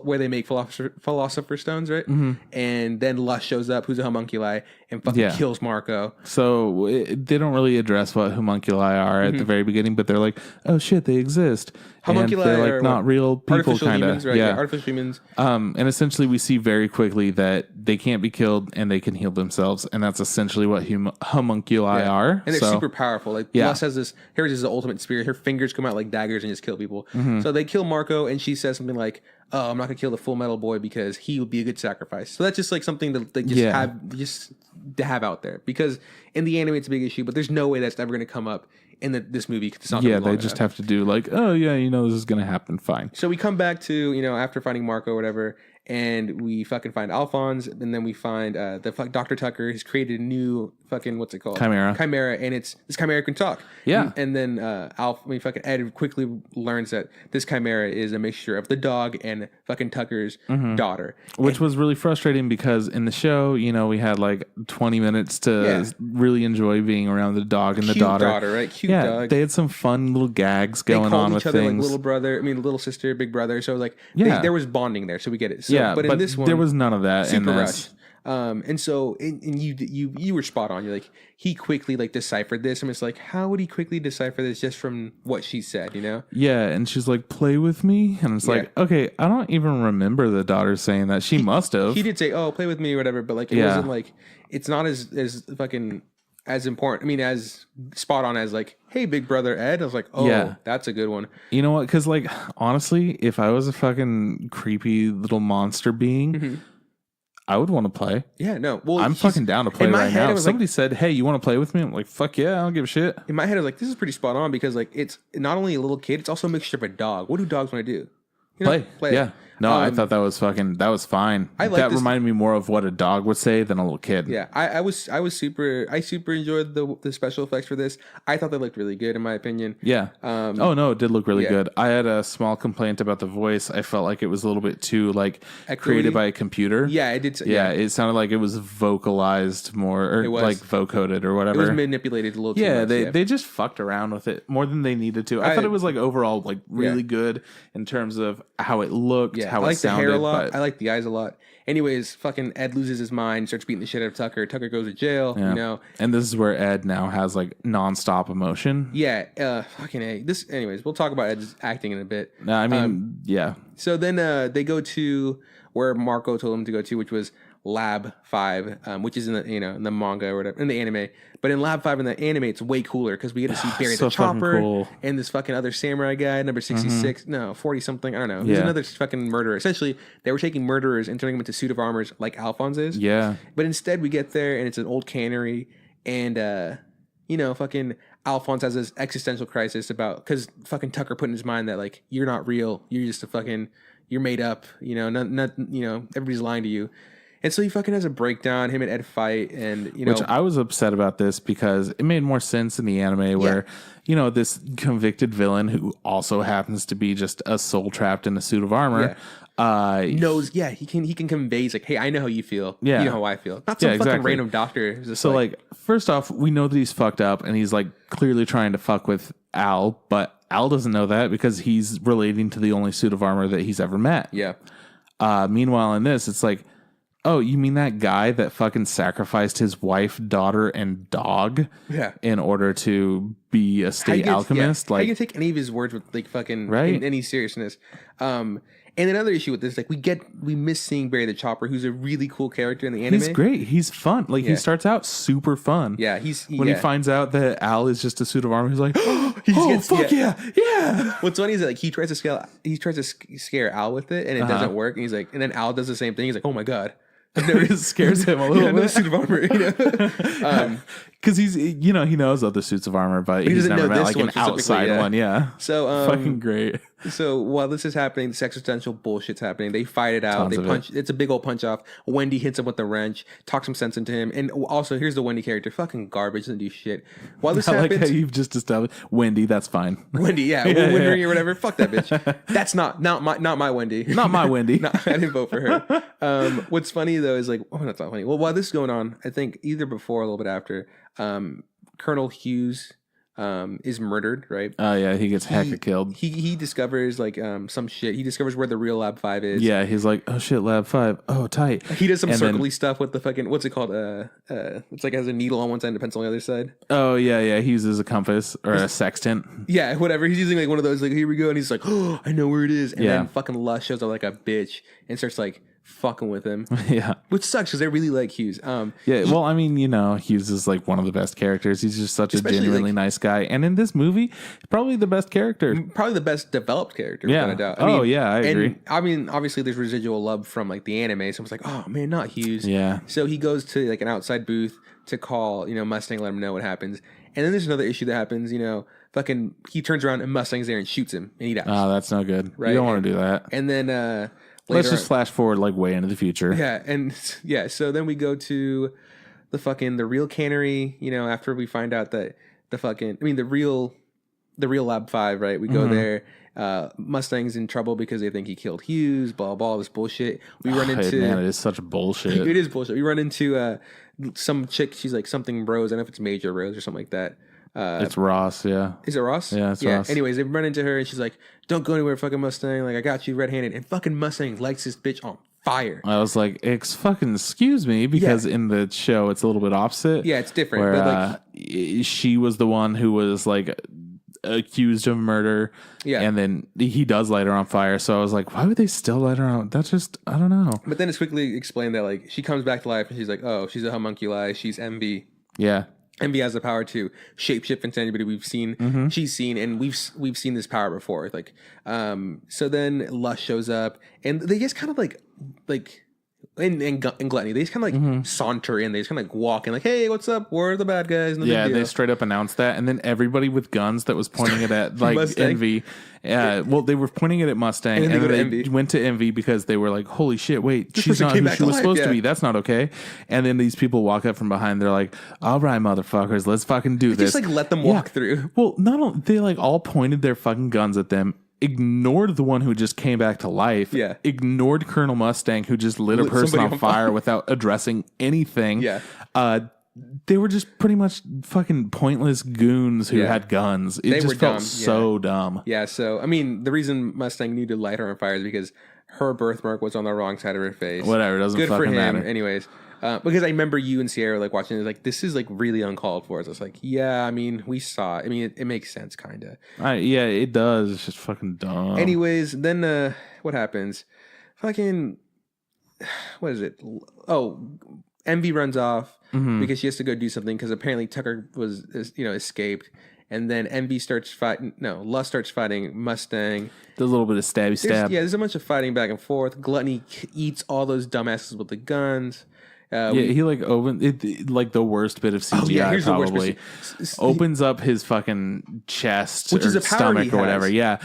where they make philosopher stones, right? And then Lush shows up, who's a homunculi, and fucking kills Marco. So they don't really address what homunculi are at the very beginning, but they're like, oh shit, they exist. Homunculi and they're like not real people, kind of. Right? Yeah, artificial humans. And essentially, we see very quickly that they can't be killed and they can heal themselves, and that's essentially what homunculi are. And they're super powerful. Like Lush has this. Hers is the ultimate spirit. Her fingers come out like daggers and just kill people. So they kill Marco, and she says something like, "Oh, I'm not gonna kill the Full Metal boy because he would be a good sacrifice." So that's just like something that they just have out there, because in the anime it's a big issue, but there's no way that's ever gonna come up in this movie. It's not they just have to do like, oh yeah, this is gonna happen, fine. So we come back to after finding Marco or whatever, and we fucking find Alphonse, and then we find Dr. Tucker has created a new fucking, what's it called? Chimera, and it's this chimera can talk. Yeah. And then fucking Ed quickly learns that this chimera is a mixture of the dog and fucking Tucker's daughter. Which was really frustrating because in the show, we had like 20 minutes to really enjoy being around the dog and the daughter. Right? Cute dog. They had some fun little gags going on with things. Like little sister, big brother. So like there was bonding there. So we get it. So, but in this one, there was none of that. Super rushed. And so you were spot on. You're like, he quickly like deciphered this, and it's like, how would he quickly decipher this just from what she said? Yeah, and she's like, play with me, and it's like, okay, I don't even remember the daughter saying that. She must have. He did say, oh, play with me or whatever, but like it wasn't like, it's not as fucking as important. I mean, as spot on as like, hey, big brother Ed. I was like, oh, that's a good one. You know what? Because like honestly, if I was a fucking creepy little monster being. I would want to play. Yeah, no. Well, I'm fucking down to play right now. If somebody said, hey, you want to play with me? I'm like, fuck yeah, I don't give a shit. In my head, I was like, this is pretty spot on because like it's not only a little kid, it's also a mixture of a dog. What do dogs want to do? Play. Yeah. No, I thought that was fine. That reminded me more of what a dog would say than a little kid. Yeah, I super enjoyed the special effects for this. I thought they looked really good in my opinion. Yeah. It did look really good. I had a small complaint about the voice. I felt like it was a little bit too like created by a computer. Yeah, it did. Yeah, it sounded like it was vocalized more or like vocoded or whatever. It was manipulated a little too much. They just fucked around with it more than they needed to. I thought it was like overall like really good in terms of how it looked. How I like the hair a lot. I like the eyes a lot. Anyways, fucking Ed loses his mind, starts beating the shit out of Tucker. Tucker goes to jail, And this is where Ed now has like nonstop emotion. Yeah, fucking A. Anyways, we'll talk about Ed's acting in a bit. No, I mean, So then they go to where Marco told them to go to, which was Lab 5, which is in the in the manga or whatever, in the anime. But in Lab 5 in the anime, it's way cooler because we get to see Barry the Chopper and this fucking other samurai guy, number 66, 40 something, I don't know. He's another fucking murderer. Essentially, they were taking murderers and turning them into suit of armors like Alphonse is. Yeah. But instead, we get there and it's an old cannery, and fucking Alphonse has this existential crisis about because fucking Tucker put in his mind that like you're not real, you're just a fucking you're made up, you know, not you know, everybody's lying to you. And so he fucking has a breakdown, him and Ed fight, and you know, which I was upset about this because it made more sense in the anime where, you know, this convicted villain who also happens to be just a soul trapped in a suit of armor, knows, he can convey, he's like, hey, I know how you feel, you know how I feel, not some fucking random doctor. Just so like, first off, we know that he's fucked up and he's like clearly trying to fuck with Al, but Al doesn't know that because he's relating to the only suit of armor that he's ever met. Meanwhile, in this, it's like, oh, you mean that guy that fucking sacrificed his wife, daughter, and dog in order to be a state alchemist? Like, how you can take any of his words with like fucking any seriousness? And another issue with this, like we miss seeing Barry the Chopper, who's a really cool character in the anime. He's great. He's fun. Like he starts out super fun. Yeah, when he finds out that Al is just a suit of armor, he's like, fuck yeah. What's funny is that like he tries to scare Al with it, and it doesn't work. And he's like, and then Al does the same thing. He's like, oh my god. It scares him a little bit. Suit of armor, you know, because he's, you know, he knows other suits of armor, but he's never met like an outside one. So fucking great. So while this is happening, this existential bullshit's happening. They fight it out. They punch. It's a big old punch off. Wendy hits him with the wrench, talks some sense into him, and also here's the Wendy character, fucking garbage, doesn't do shit. While this happens, like how you've just established Wendy. That's fine. Wendy, Winry or whatever. Fuck that bitch. That's not my Wendy. Not my Wendy. No, I didn't vote for her. What's funny though is like, that's not funny. Well, while this is going on, I think either before or a little bit after, Colonel Hughes is murdered, right? Oh yeah, he gets hecka killed. He discovers like some shit. He discovers where the real Lab 5 is. Yeah, he's like, oh shit, Lab 5. Oh, tight. He does some circly stuff with the fucking, what's it called? It's like has a needle on one side and a pencil on the other side. Oh yeah. He uses a compass or a sextant. Yeah, whatever. He's using like one of those, like, here we go, and he's like, oh, I know where it is. And then fucking Lush shows up like a bitch and starts like fucking with him. Which sucks because I really like Hughes. Well, I mean, you know, Hughes is like one of the best characters. He's just such a genuinely nice guy. And in this movie, probably the best character. Probably the best developed character, without a doubt. I agree. I mean, obviously there's residual love from like the anime. So I was like, oh man, not Hughes. Yeah. So he goes to like an outside booth to call, you know, Mustang, let him know what happens. And then there's another issue that happens, you know, fucking he turns around and Mustang's there and shoots him and he dies. Oh, that's no good. Right? You don't want to do that. And then let's just flash forward like way into the future. So then we go to the real cannery, you know, after we find out that the real Lab 5, right? We go there. Mustang's in trouble because they think he killed Hughes, blah blah, all this bullshit. We run into it is such bullshit. It is bullshit. We run into some chick, she's like something Rose, I don't know if it's Major Rose or something like that. It's Ross, yeah. Is it Ross? Yeah, it's Ross. Anyways, they run into her and she's like, don't go anywhere, fucking Mustang. Like, I got you red-handed. And fucking Mustang lights this bitch on fire. I was like, excuse me, because in the show it's a little bit opposite. Yeah, it's different. Where, but like, she was the one who was like accused of murder. Yeah. And then he does light her on fire. So I was like, why would they still light her on? That's just, I don't know. But then it's quickly explained that like she comes back to life and she's like, oh, she's a homunculi. She's Envy. Yeah. Envy has the power to shapeshift into anybody we've seen. She's seen, and we've seen this power before. Like, so then Lush shows up, and they just kind of like and Gluttony, they just kind of like saunter in. They just kind of like walk in, like, hey, what's up? We're the bad guys. No big deal. They straight up announced that, and then everybody with guns that was pointing it at like Envy. Well, they were pointing it at Mustang, and then they went to Envy because they were like, holy shit, wait, she's not who she was supposed to be. That's not okay. And then these people walk up from behind. They're like, all right, motherfuckers, let's fucking do this. Just like let them walk through. Well, not only they like all pointed their fucking guns at them. Ignored the one who just came back to life. Yeah. Ignored Colonel Mustang who just lit a person on fire without addressing anything. Yeah. They were just pretty much fucking pointless goons who had guns. It just felt so dumb. Yeah. So I mean, the reason Mustang needed to light her on fire is because her birthmark was on the wrong side of her face. Whatever. Doesn't Good fucking for him. matter. Anyways. Because I remember you and Sierra like watching it, like this is like really uncalled for. So it's like, yeah, I mean, we saw it. I mean, it makes sense, kind of. Yeah, it does. It's just fucking dumb. Anyways, then what happens? Fucking, what is it? Oh, Envy runs off because she has to go do something because apparently Tucker was, escaped. And then Envy starts fighting. No, Lust starts fighting Mustang. There's a little bit of stabby stab. There's a bunch of fighting back and forth. Gluttony eats all those dumbasses with the guns. He like opened it, like the worst bit of CGI probably. Opens up his fucking chest, which is a stomach or whatever. Yeah,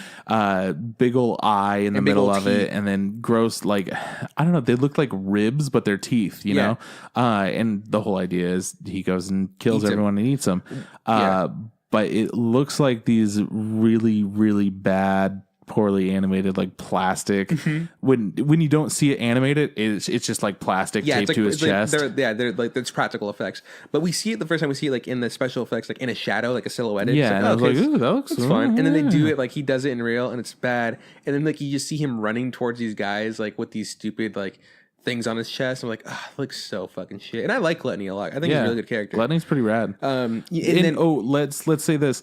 big old eye in the middle of it, and then gross like I don't know. They look like ribs, but they're teeth. You know, and the whole idea is he goes and kills everyone and eats them. But it looks like these really, really bad, poorly animated, like plastic. When you don't see it animated, it's just like plastic taped to his chest. They're like it's practical effects. But we see it the first time we see it like in the special effects, like in a shadow, like a silhouette. Yeah, and I was like, ooh, that looks fun. And then they do it like he does it in real, and it's bad. And then like you just see him running towards these guys like with these stupid like things on his chest. I'm like, it looks so fucking shit. And I like Gluttony a lot. I think he's a really good character. Gluttony's pretty rad. Let's say this.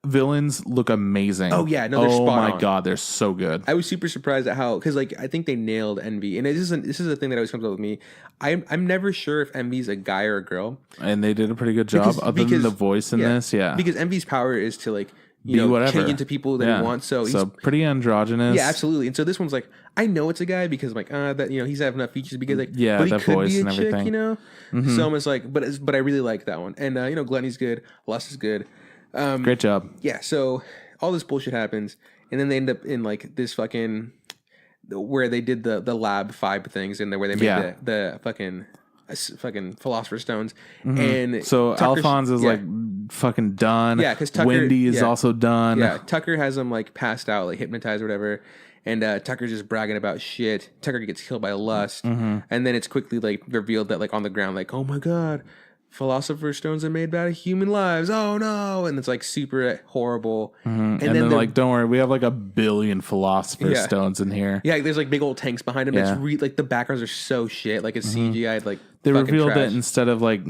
Villains look amazing. Oh yeah, no, they're spot on. Oh my god, they're so good. I was super surprised at how, because like I think they nailed Envy, and this is a thing that always comes up with me. I'm never sure if Envy's a guy or a girl, and they did a pretty good job other than the voice in this. Yeah, because Envy's power is to like change into people that he wants. So he's pretty androgynous. Yeah, absolutely. And so this one's like, I know it's a guy because I'm like, that he's have enough features because like, but he that could voice be a and chick, everything. you know. So I'm just like, but I really like that one, and Gluttony's good, Lust is good. Great job. Yeah, so all this bullshit happens, and then they end up in like this fucking where they did the lab 5 things, and where they made the fucking Philosopher's Stones, and so Alphonse is like fucking done. Yeah, because Wendy is also done. Yeah, Tucker has him like passed out, like hypnotized or whatever. And Tucker's just bragging about shit. Tucker gets killed by Lust, and then it's quickly like revealed that like on the ground, like, oh my god, Philosopher's Stones are made out of human lives. Oh no! And it's like super horrible. And then like, don't worry, we have like 1 billion Philosopher's Stones in here. Yeah, there's like big old tanks behind him. Yeah. It's like the backgrounds are so shit. Like it's CGI'd. Like they revealed that instead of like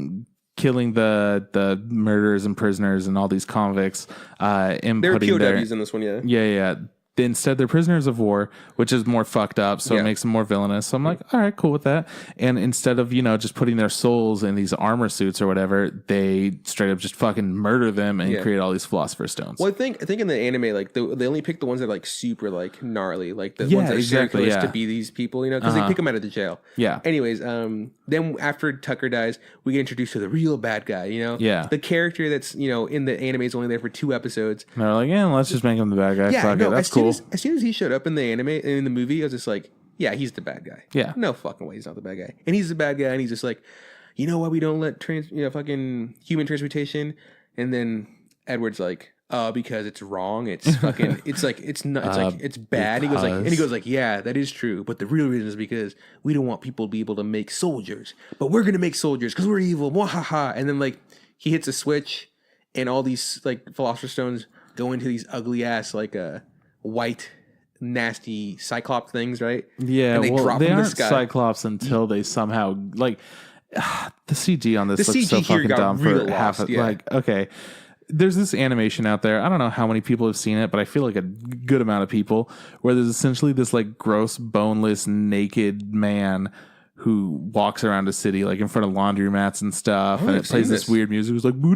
killing the murderers and prisoners and all these convicts, there were POWs in this one. Yeah. Instead, they're prisoners of war, which is more fucked up, so it makes them more villainous. So I'm like, all right, cool with that. And instead of, just putting their souls in these armor suits or whatever, they straight up just fucking murder them and create all these Philosopher's Stones. Well, I think in the anime, like, they only pick the ones that are, like, super, like, gnarly. Like, the ones that are exactly, to be these people, because they pick them out of the jail. Yeah. Anyways, then after Tucker dies, we get introduced to the real bad guy, Yeah. The character that's, in the anime is only there for 2 episodes. And they're like, let's just make him the bad guy. Yeah, Fuck it. That's cool. As soon as he showed up in the anime, in the movie, I was just like, yeah, he's the bad guy. Yeah. No fucking way he's not the bad guy. And he's the bad guy, and he's just like, you know why we don't let fucking human transmutation? And then Edward's like, because it's wrong. It's fucking, it's bad. He goes like, yeah, that is true. But the real reason is because we don't want people to be able to make soldiers. But we're going to make soldiers because we're evil. Mwahaha. And then like he hits a switch and all these like Philosopher's Stones go into these ugly ass like white nasty Cyclops things, right? Yeah, and they drop from the sky. Cyclops until they somehow like the CG on this looks so fucking dumb for half of like okay. There's this animation out there. I don't know how many people have seen it, but I feel like a good amount of people where there's essentially this like gross, boneless, naked man who walks around a city like in front of laundromats and stuff, and it plays this weird music. It's like I've never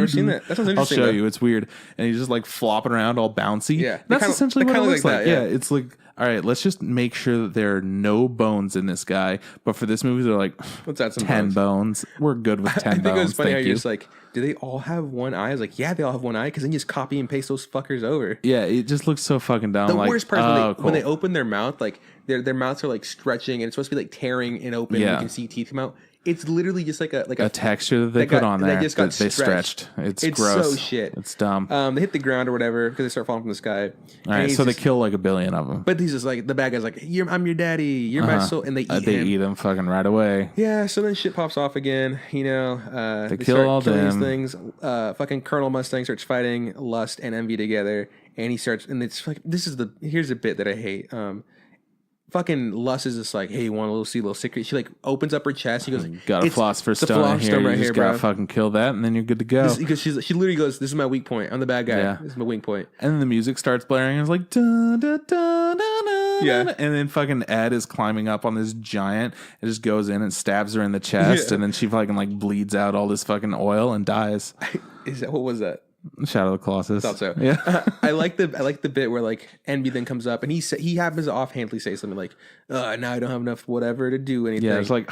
seen that. That sounds interesting. I'll show you. It's weird, and he's just like flopping around, all bouncy. Yeah, that's essentially what it looks like. Yeah, it's like, all right, let's just make sure that there are no bones in this guy. But for this movie, they're like, let's add some 10 bones. We're good with 10 bones. I think it was funny how you're just like, do they all have one eye? I was like, yeah, they all have one eye, because then you just copy and paste those fuckers over. Yeah, it just looks so fucking dumb. The worst part is when they open their mouth, like their mouths are like stretching, and it's supposed to be like tearing and open. Yeah. And you can see teeth come out. It's literally just like a texture that they put on there. They just got stretched. It's gross. So shit. It's dumb. They hit the ground or whatever because they start falling from the sky. All right, so they kill like 1 billion of them. But he's just like, the bad guy's like, I'm your daddy. You're my soul, and they eat him. They eat him fucking right away. Yeah. So then shit pops off again. They kill all them. These things. Fucking Colonel Mustang starts fighting Lust and Envy together, and he starts, and it's like, here's a bit that I hate. Fucking Lust is just like, hey, you want a little secret? She like opens up her chest. He goes, got a Philosopher's Stone in here. You just gotta fucking kill that, and then you're good to go. Because she literally goes, this is my weak point. I'm the bad guy. Yeah. This is my weak point. And then the music starts blaring, and it's like, da, da, da, da, da, yeah. And then fucking Ed is climbing up on this giant. It just goes in and stabs her in the chest, and then she fucking like bleeds out all this fucking oil and dies. What was that? Shadow of the Colossus. Thought so. Yeah. I like the bit where like Envy then comes up and he happens to offhandedly say something like, now I don't have enough whatever to do anything. Yeah, it's like,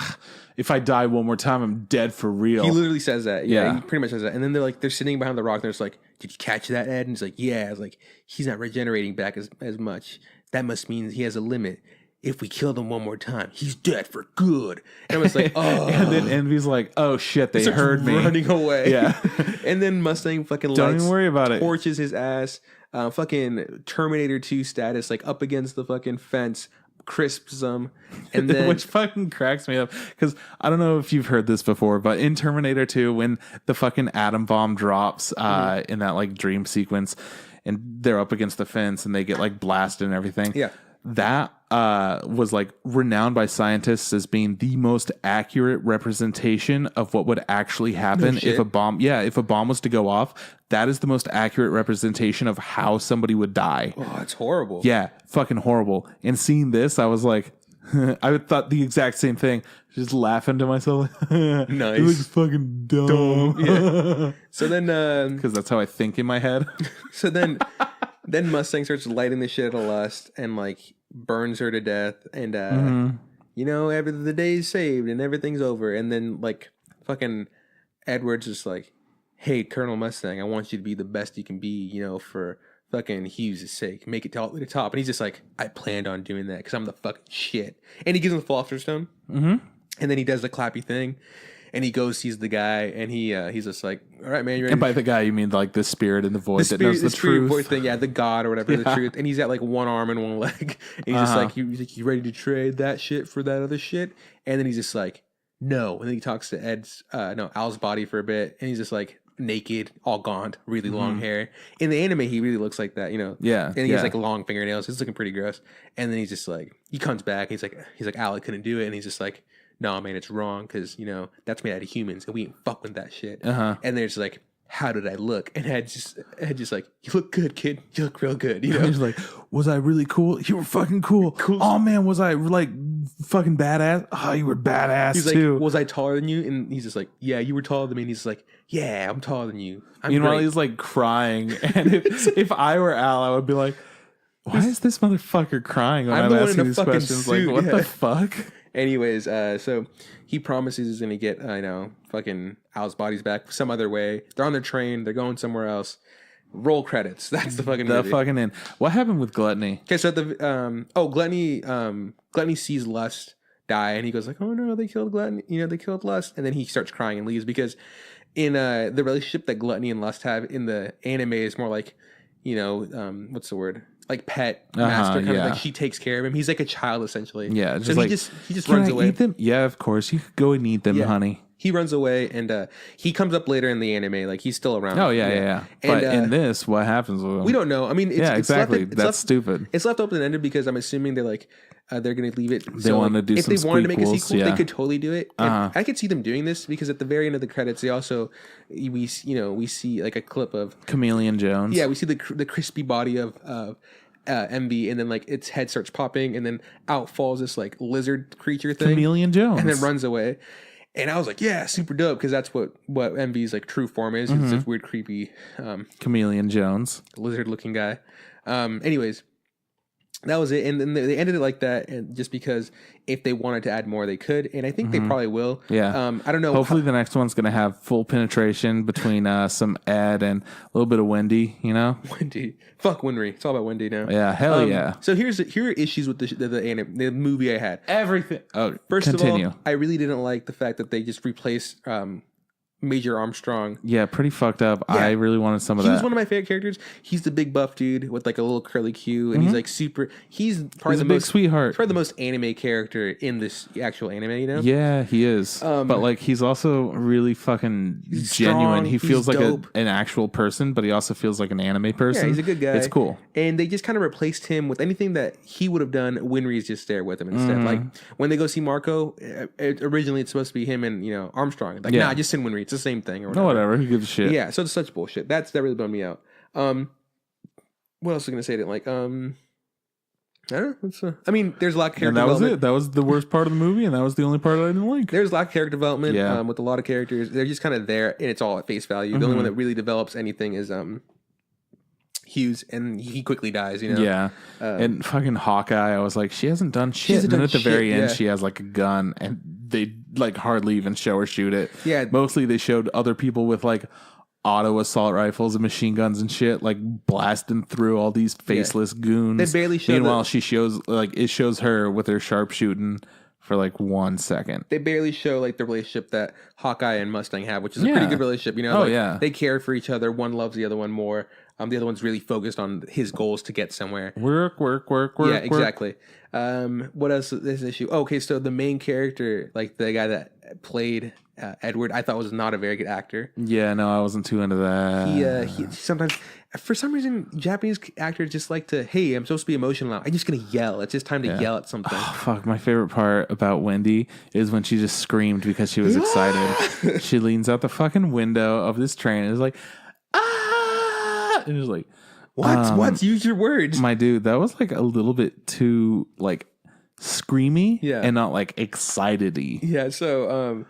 if I die one more time, I'm dead for real. He literally says that. Yeah, he pretty much says that. And then they're sitting behind the rock and they're just like, did you catch that, Ed? And he's like, yeah. I was like, he's not regenerating back as much. That must mean he has a limit. If we kill him one more time, he's dead for good. And I was like, oh. And then Envy's like, oh shit, they heard me. Running away. Yeah. And then Mustang fucking don't even worry about it. Torches his ass. Fucking Terminator 2 status, like up against the fucking fence, crisps them. And then which fucking cracks me up. Because I don't know if you've heard this before, but in Terminator 2, when the fucking atom bomb drops in that like dream sequence, and they're up against the fence and they get like blasted and everything. Yeah. That was like renowned by scientists as being the most accurate representation of what would actually happen if a bomb was to go off. That is the most accurate representation of how somebody would die. Oh, it's horrible. Yeah, fucking horrible. And seeing this, I was like, I thought the exact same thing. Just laughing to myself. Nice. It looks fucking dumb. Yeah. So then, because that's how I think in my head. So then Mustang starts lighting the shit out of Lust and like burns her to death. And the day's saved and everything's over. And then like fucking Edward's just like, hey, Colonel Mustang, I want you to be the best you can be, for fucking Hughes' sake. Make it to all the way to the top. And he's just like, I planned on doing that because I'm the fucking shit. And he gives him the Philosopher's Stone. Mm-hmm. And then he does the clappy thing. And he goes, sees the guy, and he's just like, all right, man, you ready? And by the guy, you mean like the spirit in the void that knows the truth. Void thing, yeah, the god or whatever, the truth. And he's got like one arm and one leg. And he's just like, you ready to trade that shit for that other shit? And then he's just like, no. And then he talks to Al's body for a bit, and he's just like naked, all gaunt, really long hair. In the anime, he really looks like that, Yeah. And he has like long fingernails. He's looking pretty gross. And then he's just like, he comes back. He's like, Al, I couldn't do it. And he's just like, no, man, it's wrong because, that's made out of humans and we ain't fuck with that shit. And they're just like, how did I look? And Ed just like, you look good, kid. You look real good. He's like, was I really cool? You were fucking cool. Oh, man, was I like fucking badass? Oh, you were badass he's too. Like, was I taller than you? And he's just like, yeah, you were taller than me. And he's like, yeah, I'm taller than you. Meanwhile, he's like crying. And if I were Al, I would be like, why is this motherfucker crying when I'm asking these questions? Suit, like, what the fuck? Anyways, so he promises he's gonna get, fucking Al's body's back some other way. They're on their train. They're going somewhere else. Roll credits. That's the fucking movie. fucking end. What happened with Gluttony? Okay, so Gluttony sees Lust die, and he goes like, oh no, they killed Gluttony. They killed Lust, and then he starts crying and leaves because in the relationship that Gluttony and Lust have in the anime is more like, what's the word? Like pet master kind of like she takes care of him. He's like a child essentially. Yeah. So he just runs away. Eat them? Yeah, of course. You could go and eat them, honey. He runs away and he comes up later in the anime. Like he's still around. Oh yeah. And, but in this, what happens with him? We don't know. I mean, exactly. That's stupid. It's left open ended because I'm assuming they're like they're going to leave it. They want to do some. If they wanted to make a sequel, they could totally do it. I could see them doing this because at the very end of the credits, they also we see like a clip of Chameleon Jones. Yeah, we see the crispy body of Envy, and then like its head starts popping, and then out falls this like lizard creature thing, Chameleon Jones, and then runs away. And I was like, yeah, super dope, because that's what Envy's like true form is. It's this weird, creepy Chameleon Jones, lizard looking guy. Anyways, that was it, and then they ended it like that, and just because if they wanted to add more, they could, and I think they probably will. Yeah. I don't know. Hopefully, the next one's gonna have full penetration between some Ed and a little bit of Wendy. Wendy, fuck Winry. It's all about Wendy now. Yeah, hell yeah. So here are issues with the movie I had. Everything. Oh, first of all, I really didn't like the fact that they just replaced Major Armstrong. Yeah, pretty fucked up. Yeah. I really wanted some of that. He was one of my favorite characters. He's the big buff dude with like a little curly Q, and he's like super. He's probably the most sweetheart. Probably the most anime character in this actual anime. Yeah, he is. But like, he's also really fucking genuine. He feels like an actual person, but he also feels like an anime person. Yeah, he's a good guy. It's cool. And they just kind of replaced him with anything that he would have done. Winry's just there with him instead. Like when they go see Marco, originally it's supposed to be him and Armstrong. Like nah, just send Winry. It's the same thing or whatever. No, whatever. Who gives a shit? Yeah, so it's such bullshit. That really bummed me out. What else was I gonna say? I didn't like. I don't know. I mean, there's a lot of character and that was development. it. That was the worst part of the movie, and that was the only part I didn't like. There's a lot of character development Yeah. with a lot of characters. They're just kind of there, and it's all at face value. The only one that really develops anything is Hughes, and he quickly dies. You know. Yeah. And fucking Hawkeye, I was like, she hasn't done shit. hasn't And then done at the shit, very end, yeah. she has like a gun, and they like hardly even show her shoot it. Yeah. Mostly they showed other people with like auto assault rifles and machine guns and shit, like blasting through all these faceless goons. They barely show. Meanwhile, she shows like it shows her with her sharpshooting for like 1 second. They barely show like the relationship that Hawkeye and Mustang have, which is a pretty good relationship. You know, like, yeah. they care for each other. One loves the other one more. The other one's really focused on his goals to get somewhere. Work. Yeah, exactly. What else is this issue? Okay, so the main character, like the guy that played Edward, I thought was not a very good actor. Yeah, no, I wasn't too into that. He sometimes, for some reason, Japanese actors just like to, hey, I'm supposed to be emotional now. I'm just gonna yell. It's just time to yell at something. Oh, fuck, my favorite part about Wendy is when she just screamed because she was excited. She leans out the fucking window of this train and is like, ah! And is like, What? Use your words. my dude, that was like a little bit too like screamy and not like excitedy. Yeah, so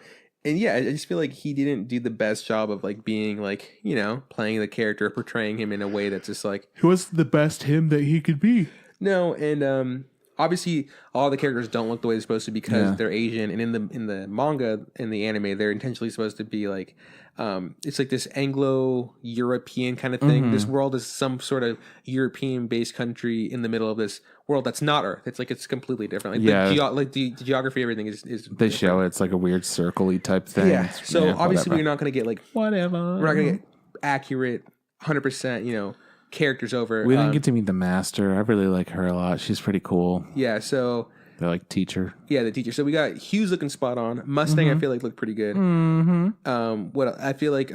and yeah, I just feel like he didn't do the best job of like being like, you know, playing the character, portraying him in a way that's just like He was the best him that he could be. no, and obviously all the characters don't look the way they're supposed to because they're Asian, and in the manga and the anime they're intentionally supposed to be like it's like this Anglo-European kind of thing. This world is some sort of European-based country in the middle of this world that's not Earth. It's like it's completely different. Like the geography, everything is They different. show it's like a weird circle-y type thing. Yeah. So obviously whatever. we're not going to get like Whatever. we're not going to get accurate 100%, you know, characters over. We didn't get to meet the master. I really like her a lot. She's pretty cool. Yeah, so They're like teacher. yeah, the teacher. So we got Hughes looking spot on. Mustang, I feel like looked pretty good. What I feel like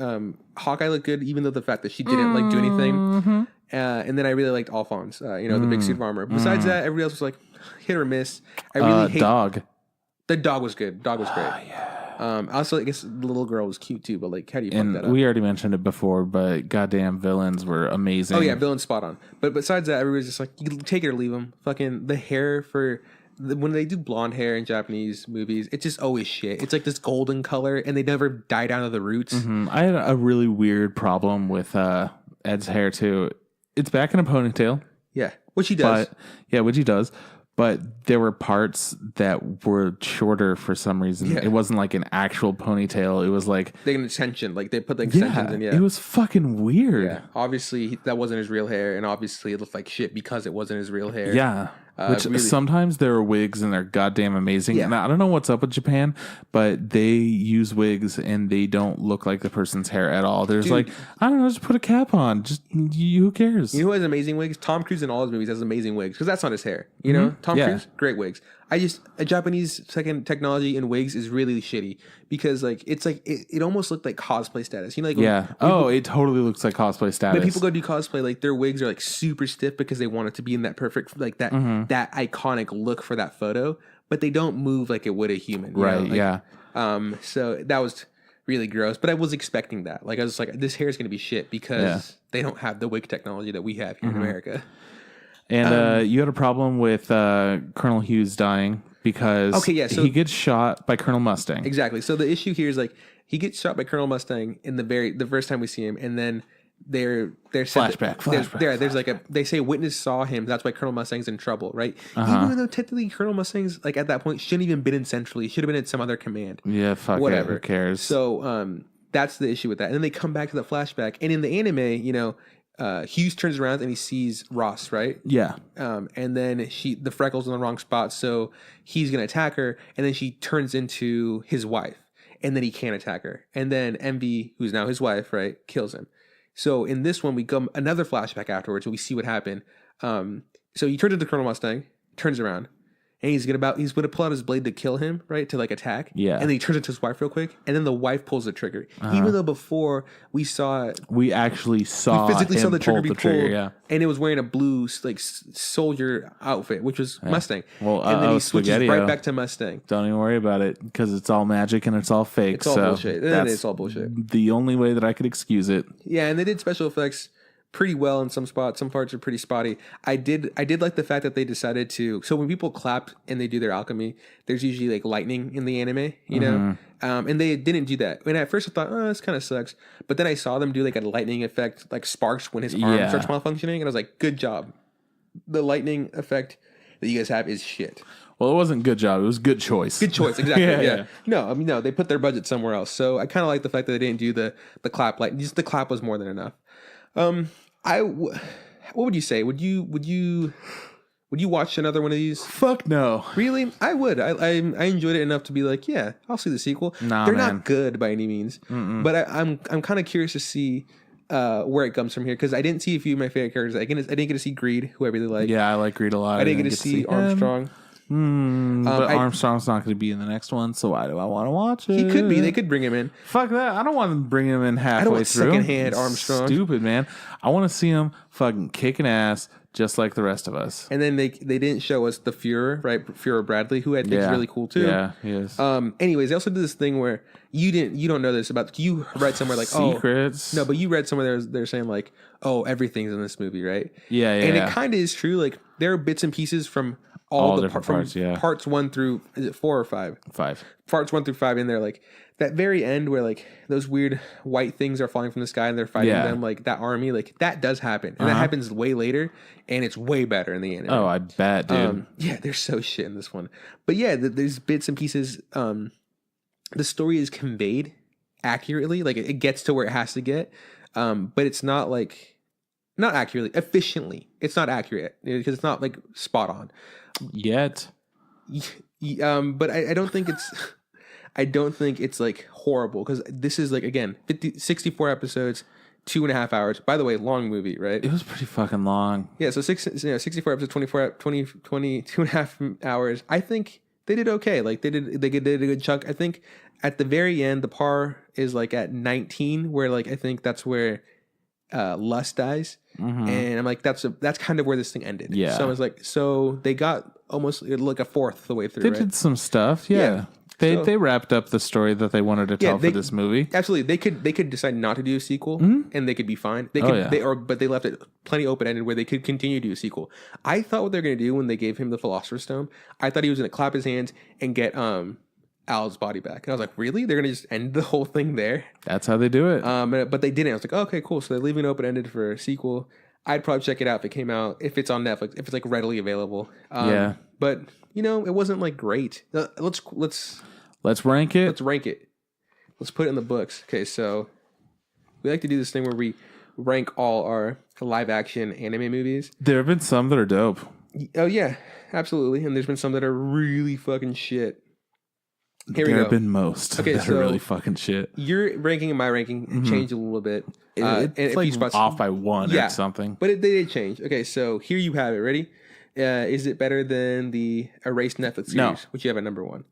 Hawkeye looked good, even though the fact that she didn't like do anything. And then I really liked Alphonse, you know, the big suit of armor. Besides that, everybody else was like hit or miss. I really hate Dog. the dog was good. Dog was great. Also, I guess the little girl was cute too. But like, how do you fuck that up? We already mentioned it before, but goddamn villains were amazing. Oh yeah, villain spot on. But besides that, everybody's just like, you can take it or leave them. Fucking the hair for when they do blonde hair in Japanese movies, it's just always shit. It's like this golden color, and they never dye down to the roots. I had a really weird problem with Ed's hair too. It's back in a ponytail. Yeah, which he does. Which he does. But there were parts that were shorter for some reason. Yeah. It wasn't like an actual ponytail. It was like They get an extension, like they put the extensions in. Yeah, it was fucking weird. Yeah, obviously that wasn't his real hair, and obviously it looked like shit because it wasn't his real hair. Yeah. Which really, sometimes there are wigs and they're goddamn amazing. Yeah. Now, I don't know what's up with Japan, but they use wigs and they don't look like the person's hair at all. There's like, I don't know, just put a cap on. Just who cares? you know who has amazing wigs? Tom Cruise in all his movies has amazing wigs because that's not his hair. You know, Tom Cruise, great wigs. A Japanese second technology in wigs is really shitty because like it's like it almost looked like cosplay status. You know, like it totally looks like cosplay status. when people go do cosplay, like their wigs are like super stiff because they want it to be in that perfect like that that iconic look for that photo, but they don't move like it would a human. You know? Like, so that was really gross, but I was expecting that. Like I was like, this hair is gonna be shit because they don't have the wig technology that we have here in America. And you had a problem with Colonel Hughes dying because so he gets shot by Colonel Mustang. Exactly. So the issue here is like he gets shot by Colonel Mustang in the first time we see him, and then they're Flashback. There's like they say a witness saw him. That's why Colonel Mustang's in trouble, right? Even though technically Colonel Mustang's like at that point shouldn't even been in Central. He should have been in some other command. Yeah, fuck whatever. Who cares? So that's the issue with that. And then they come back to the flashback, and in the anime, you know. Hughes turns around and he sees Ross, right? Yeah. And then the freckles in the wrong spot, so he's gonna attack her, and then she turns into his wife, and then he can't attack her, and then Envy, who's now his wife, right, kills him. So in this one, we go another flashback afterwards, and we see what happened. So he turns into Colonel Mustang, turns around. And he's gonna pull out his blade to kill him, right? To like attack. Yeah. And then he turns into his wife real quick, and then the wife pulls the trigger. Even though before we actually saw physically saw the trigger pull be pulled, yeah. and it was wearing a blue like soldier outfit, which was Mustang. Well, and then he switches Spaghetti-O. right back to Mustang. Don't even worry about it because it's all magic and it's all fake. It's all bullshit. It's all bullshit. The only way that I could excuse it. Yeah, and they did special effects pretty well in some spots. Some parts are pretty spotty. I did like the fact that they decided to. So when people clap and they do their alchemy, there's usually like lightning in the anime, you know. And they didn't do that. And at first I thought, oh, this kind of sucks. But then I saw them do like a lightning effect, like sparks when his arm starts malfunctioning, and I was like, good job. The lightning effect that you guys have is shit. Well, it wasn't good job. It was good choice. Good choice, exactly. yeah. No, I mean, no, they put their budget somewhere else. So I kind of like the fact that they didn't do the clap. Like, just the clap was more than enough. What would you say? Would you watch another one of these? Fuck no. Really? I would. I enjoyed it enough to be like, yeah, I'll see the sequel. Nah, they're man. not good by any means, but I'm kind of curious to see where it comes from here, because I didn't see a few of my favorite characters. I didn't get to see Greed, who I really like. Yeah, I like Greed a lot. I didn't get to see Armstrong. But Armstrong's not going to be in the next one, so why do I want to watch it? He could be. They could bring him in. Fuck that. I don't want to bring him in halfway I don't want through. secondhand Armstrong. Stupid, man. I want to see him fucking kicking ass just like the rest of us. And then they didn't show us the Fuhrer, right? Fuhrer Bradley, who I think is really cool too. Yeah, he is. Anyways, they also did this thing where you don't know this about. You read somewhere like secrets. No, but you read somewhere they're saying like, oh, everything's in this movie, right? Yeah. And it kind of is true. Like there are bits and pieces from all the different parts. Yeah, parts 1 through, is it 4 or 5? 5. Parts 1 through 5 in there, like that very end where like those weird white things are falling from the sky and they're fighting them, like that army, like that does happen, and that happens way later, and it's way better in the anime. Oh, I bet, dude. Yeah, they're so shit in this one, but yeah, there's bits and pieces. The story is conveyed accurately, like it gets to where it has to get, but it's not like not accurately, efficiently. It's not accurate because it's not like spot on yet. But I don't think it's. I don't think it's like horrible, because this is like, again, 64 episodes, 2.5 hours. By the way, long movie, right? It was pretty fucking long. Yeah, so 64 episodes, 20, 2.5 hours. I think they did okay. Like they did a good chunk. I think at the very end, the par is like at 19, where like I think that's where Lust dies, and I'm like, that's kind of where this thing ended. Yeah. So I was like, so they got almost like a fourth the way through. They right? did some stuff. Yeah. They wrapped up the story that they wanted to tell for this movie. Absolutely, they could decide not to do a sequel, and they could be fine. They could, but they left it plenty open ended where they could continue to do a sequel. I thought what they're going to do when they gave him the Philosopher's Stone, I thought he was going to clap his hands and get Al's body back, and I was like, really? They're going to just end the whole thing there? That's how they do it. But they didn't. I was like, okay, cool. So they're leaving it open ended for a sequel. I'd probably check it out if it came out, if it's on Netflix, if it's like readily available. But it wasn't like great. Let's rank it. Let's rank it. Let's put it in the books. Okay, so we like to do this thing where we rank all our live action anime movies. There have been some that are dope. Oh yeah, absolutely. And there's been some that are really fucking shit. There have been most that are really fucking shit. Your ranking and my ranking changed a little bit. It's like off by one or something. But they did change. Okay, so here you have it. Ready? Is it better than the erased Netflix series, which you have at number 1?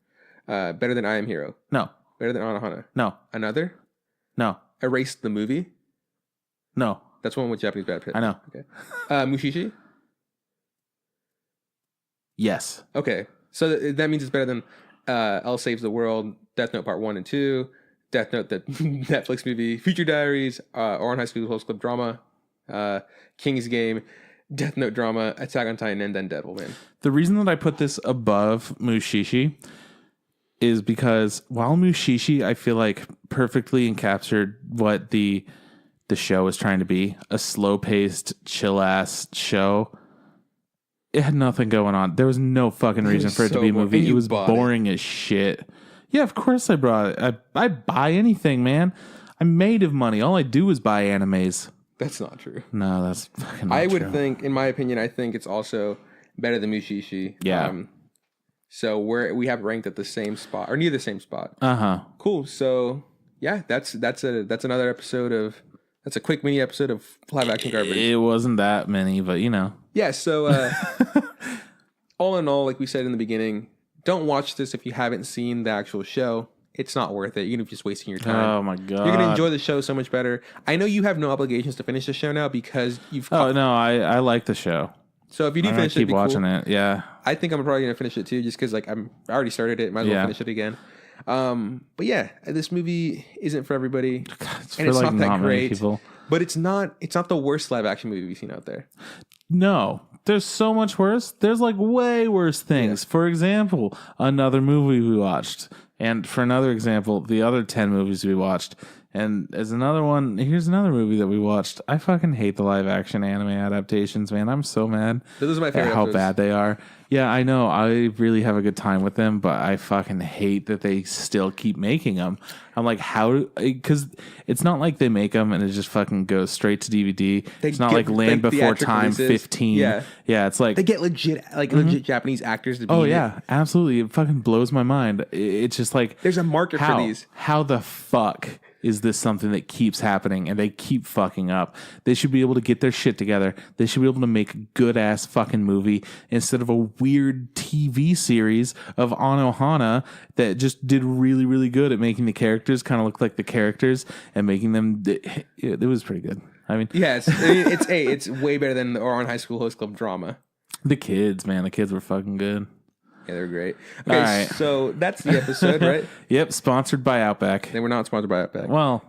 Better than I Am Hero? No. Better than Anohana? No. Another? No. Erased the movie? No. That's one with Japanese Brad Pitt. I know. Okay. Mushishi? Yes. Okay. So that means it's better than L Saves the World, Death Note Part 1 and 2, Death Note, the Netflix movie, Future Diaries, Ouran High School Host Club Drama, King's Game, Death Note Drama, Attack on Titan, and then Devilman. The reason that I put this above Mushishi is because while Mushishi, I feel like perfectly encaptured what the show was trying to be, a slow-paced, chill-ass show. It had nothing going on. There was no fucking reason for it to be a movie. It was boring as shit. Yeah, of course I brought it. I buy anything, man. I'm made of money. All I do is buy animes. That's not true. No, that's fucking not I would true. think, in my opinion, I think it's also better than Mushishi. Yeah. So we have ranked at the same spot, or near the same spot. Cool. So yeah, that's another episode of. That's a quick mini episode of live action garbage. It wasn't that many, but Yeah, so all in all, like we said in the beginning, don't watch this if you haven't seen the actual show. It's not worth it, even if you're just wasting your time. Oh my god. You're going to enjoy the show so much better. I know you have no obligations to finish the show now because you've... Oh, no, I like the show. So if you do finish it, keep watching it, yeah. I think I'm probably going to finish it too, just because like I already started it. Might as well finish it again. But yeah, this movie isn't for everybody, It's and for it's like not that not many great. people. But it's not the worst live action movie we've seen out there. No, there's so much worse. There's like way worse things. Yeah. For example, another movie we watched. And for another example, the other 10 movies we watched. And as another one, here's another movie that we watched. I fucking hate the live action anime adaptations, man. I'm so mad Those are my favorite at how episodes. bad they are. Yeah, I know. I really have a good time with them, but I fucking hate that they still keep making them. I'm like, how? Because it's not like they make them and it just fucking goes straight to DVD. It's not like Land Before Time 15. Yeah. Yeah, it's like... They get legit Japanese actors to be in yeah, it. absolutely. It fucking blows my mind. It's just like... There's a market for these. How the fuck is this something that keeps happening and they keep fucking up? They should be able to get their shit together. They should be able to make a good ass fucking movie instead of a weird TV series of Anohana that just did really, really good at making the characters kind of look like the characters and making them... It was pretty good. I mean... Yeah, it's way better than the Oran High School Host Club drama. The kids, man. The kids were fucking good. Yeah, they're great. Okay, right. So that's the episode, right? Yep, sponsored by Outback. Then we're not sponsored by Outback. Well,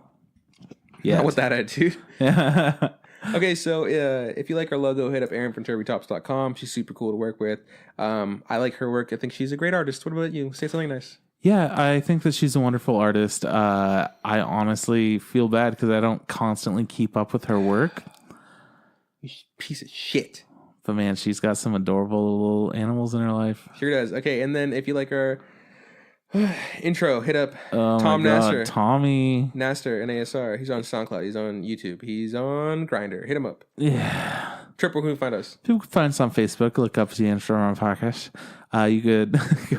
yeah. Not with that attitude. Okay, so if you like our logo, hit up Erin from TurbyTops.com. She's super cool to work with. I like her work. I think she's a great artist. What about you? Say something nice. Yeah, I think that she's a wonderful artist. I honestly feel bad because I don't constantly keep up with her work. You piece of shit. But man, she's got some adorable little animals in her life. Sure does. Okay, and then if you like our intro, hit up Oh Tom my God, Nasser. Tommy. Nasser, NASR. He's on SoundCloud. He's on YouTube. He's on Grindr. Hit him up. Yeah. Trip, where can we find us? People can find us on Facebook. Look up the Instant Ramen Podcast. You could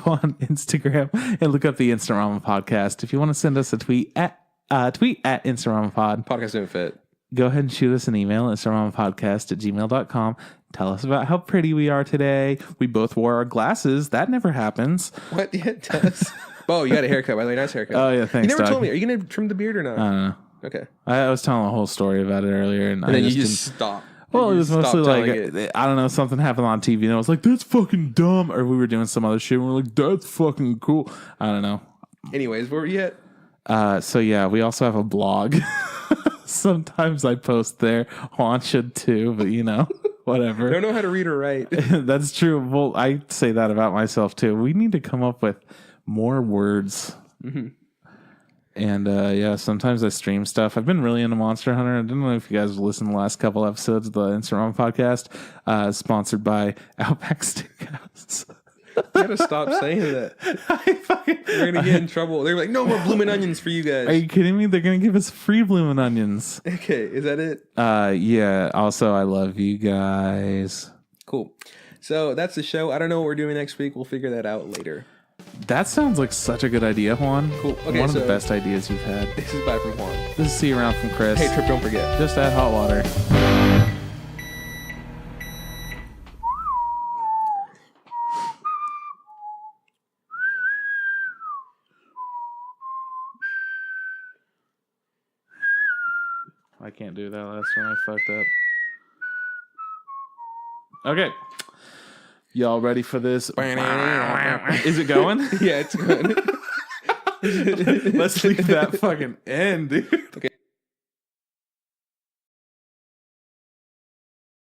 go on Instagram and look up the Instant Ramen Podcast. If you want to send us a tweet at Instant Ramen Pod. Podcast didn't fit. Go ahead and shoot us an email, instantramapodcast@gmail.com. Tell us about how pretty we are today. We both wore our glasses. That never happens. What? Yeah, it does. Oh, you got a haircut, by the way. Nice haircut. Oh, yeah, thanks, You never dog. told me. Are you going to trim the beard or not? I don't know. Okay. I was telling a whole story about it earlier. And And then you didn't- just stop. Well, it You was just mostly stop like, telling it. I don't know, something happened on TV and I was like, that's fucking dumb. Or we were doing some other shit and we we're like, that's fucking cool. I don't know. Anyways, where were you at? So yeah, we also have a blog. Sometimes I post there. Juan should too, but you know, whatever. I don't know how to read or write. That's true. Well, I say that about myself too. We need to come up with more words. Mm-hmm. And yeah, sometimes I stream stuff. I've been really into Monster Hunter. I don't know if you guys have listened to the last couple episodes of the Instagram podcast, sponsored by Outback Steakhouse. You gotta stop saying that. We're gonna get in trouble. They're like, no more blooming onions for you guys. Are you kidding me? They're going to give us free blooming onions. Okay, is that it? Yeah. Also, I love you guys. Cool. So that's the show. I don't know what we're doing next week. We'll figure that out later. That sounds like such a good idea, Juan. Cool. Okay, One of the so- best ideas you've had. This is bye from Juan. This is See You Around from Chris. Hey, Trip, don't forget. Just add hot water. I can't do that last one. I fucked up. Okay. Y'all ready for this? Is it going? Yeah, it's good. Let's leave that fucking end, dude. Okay.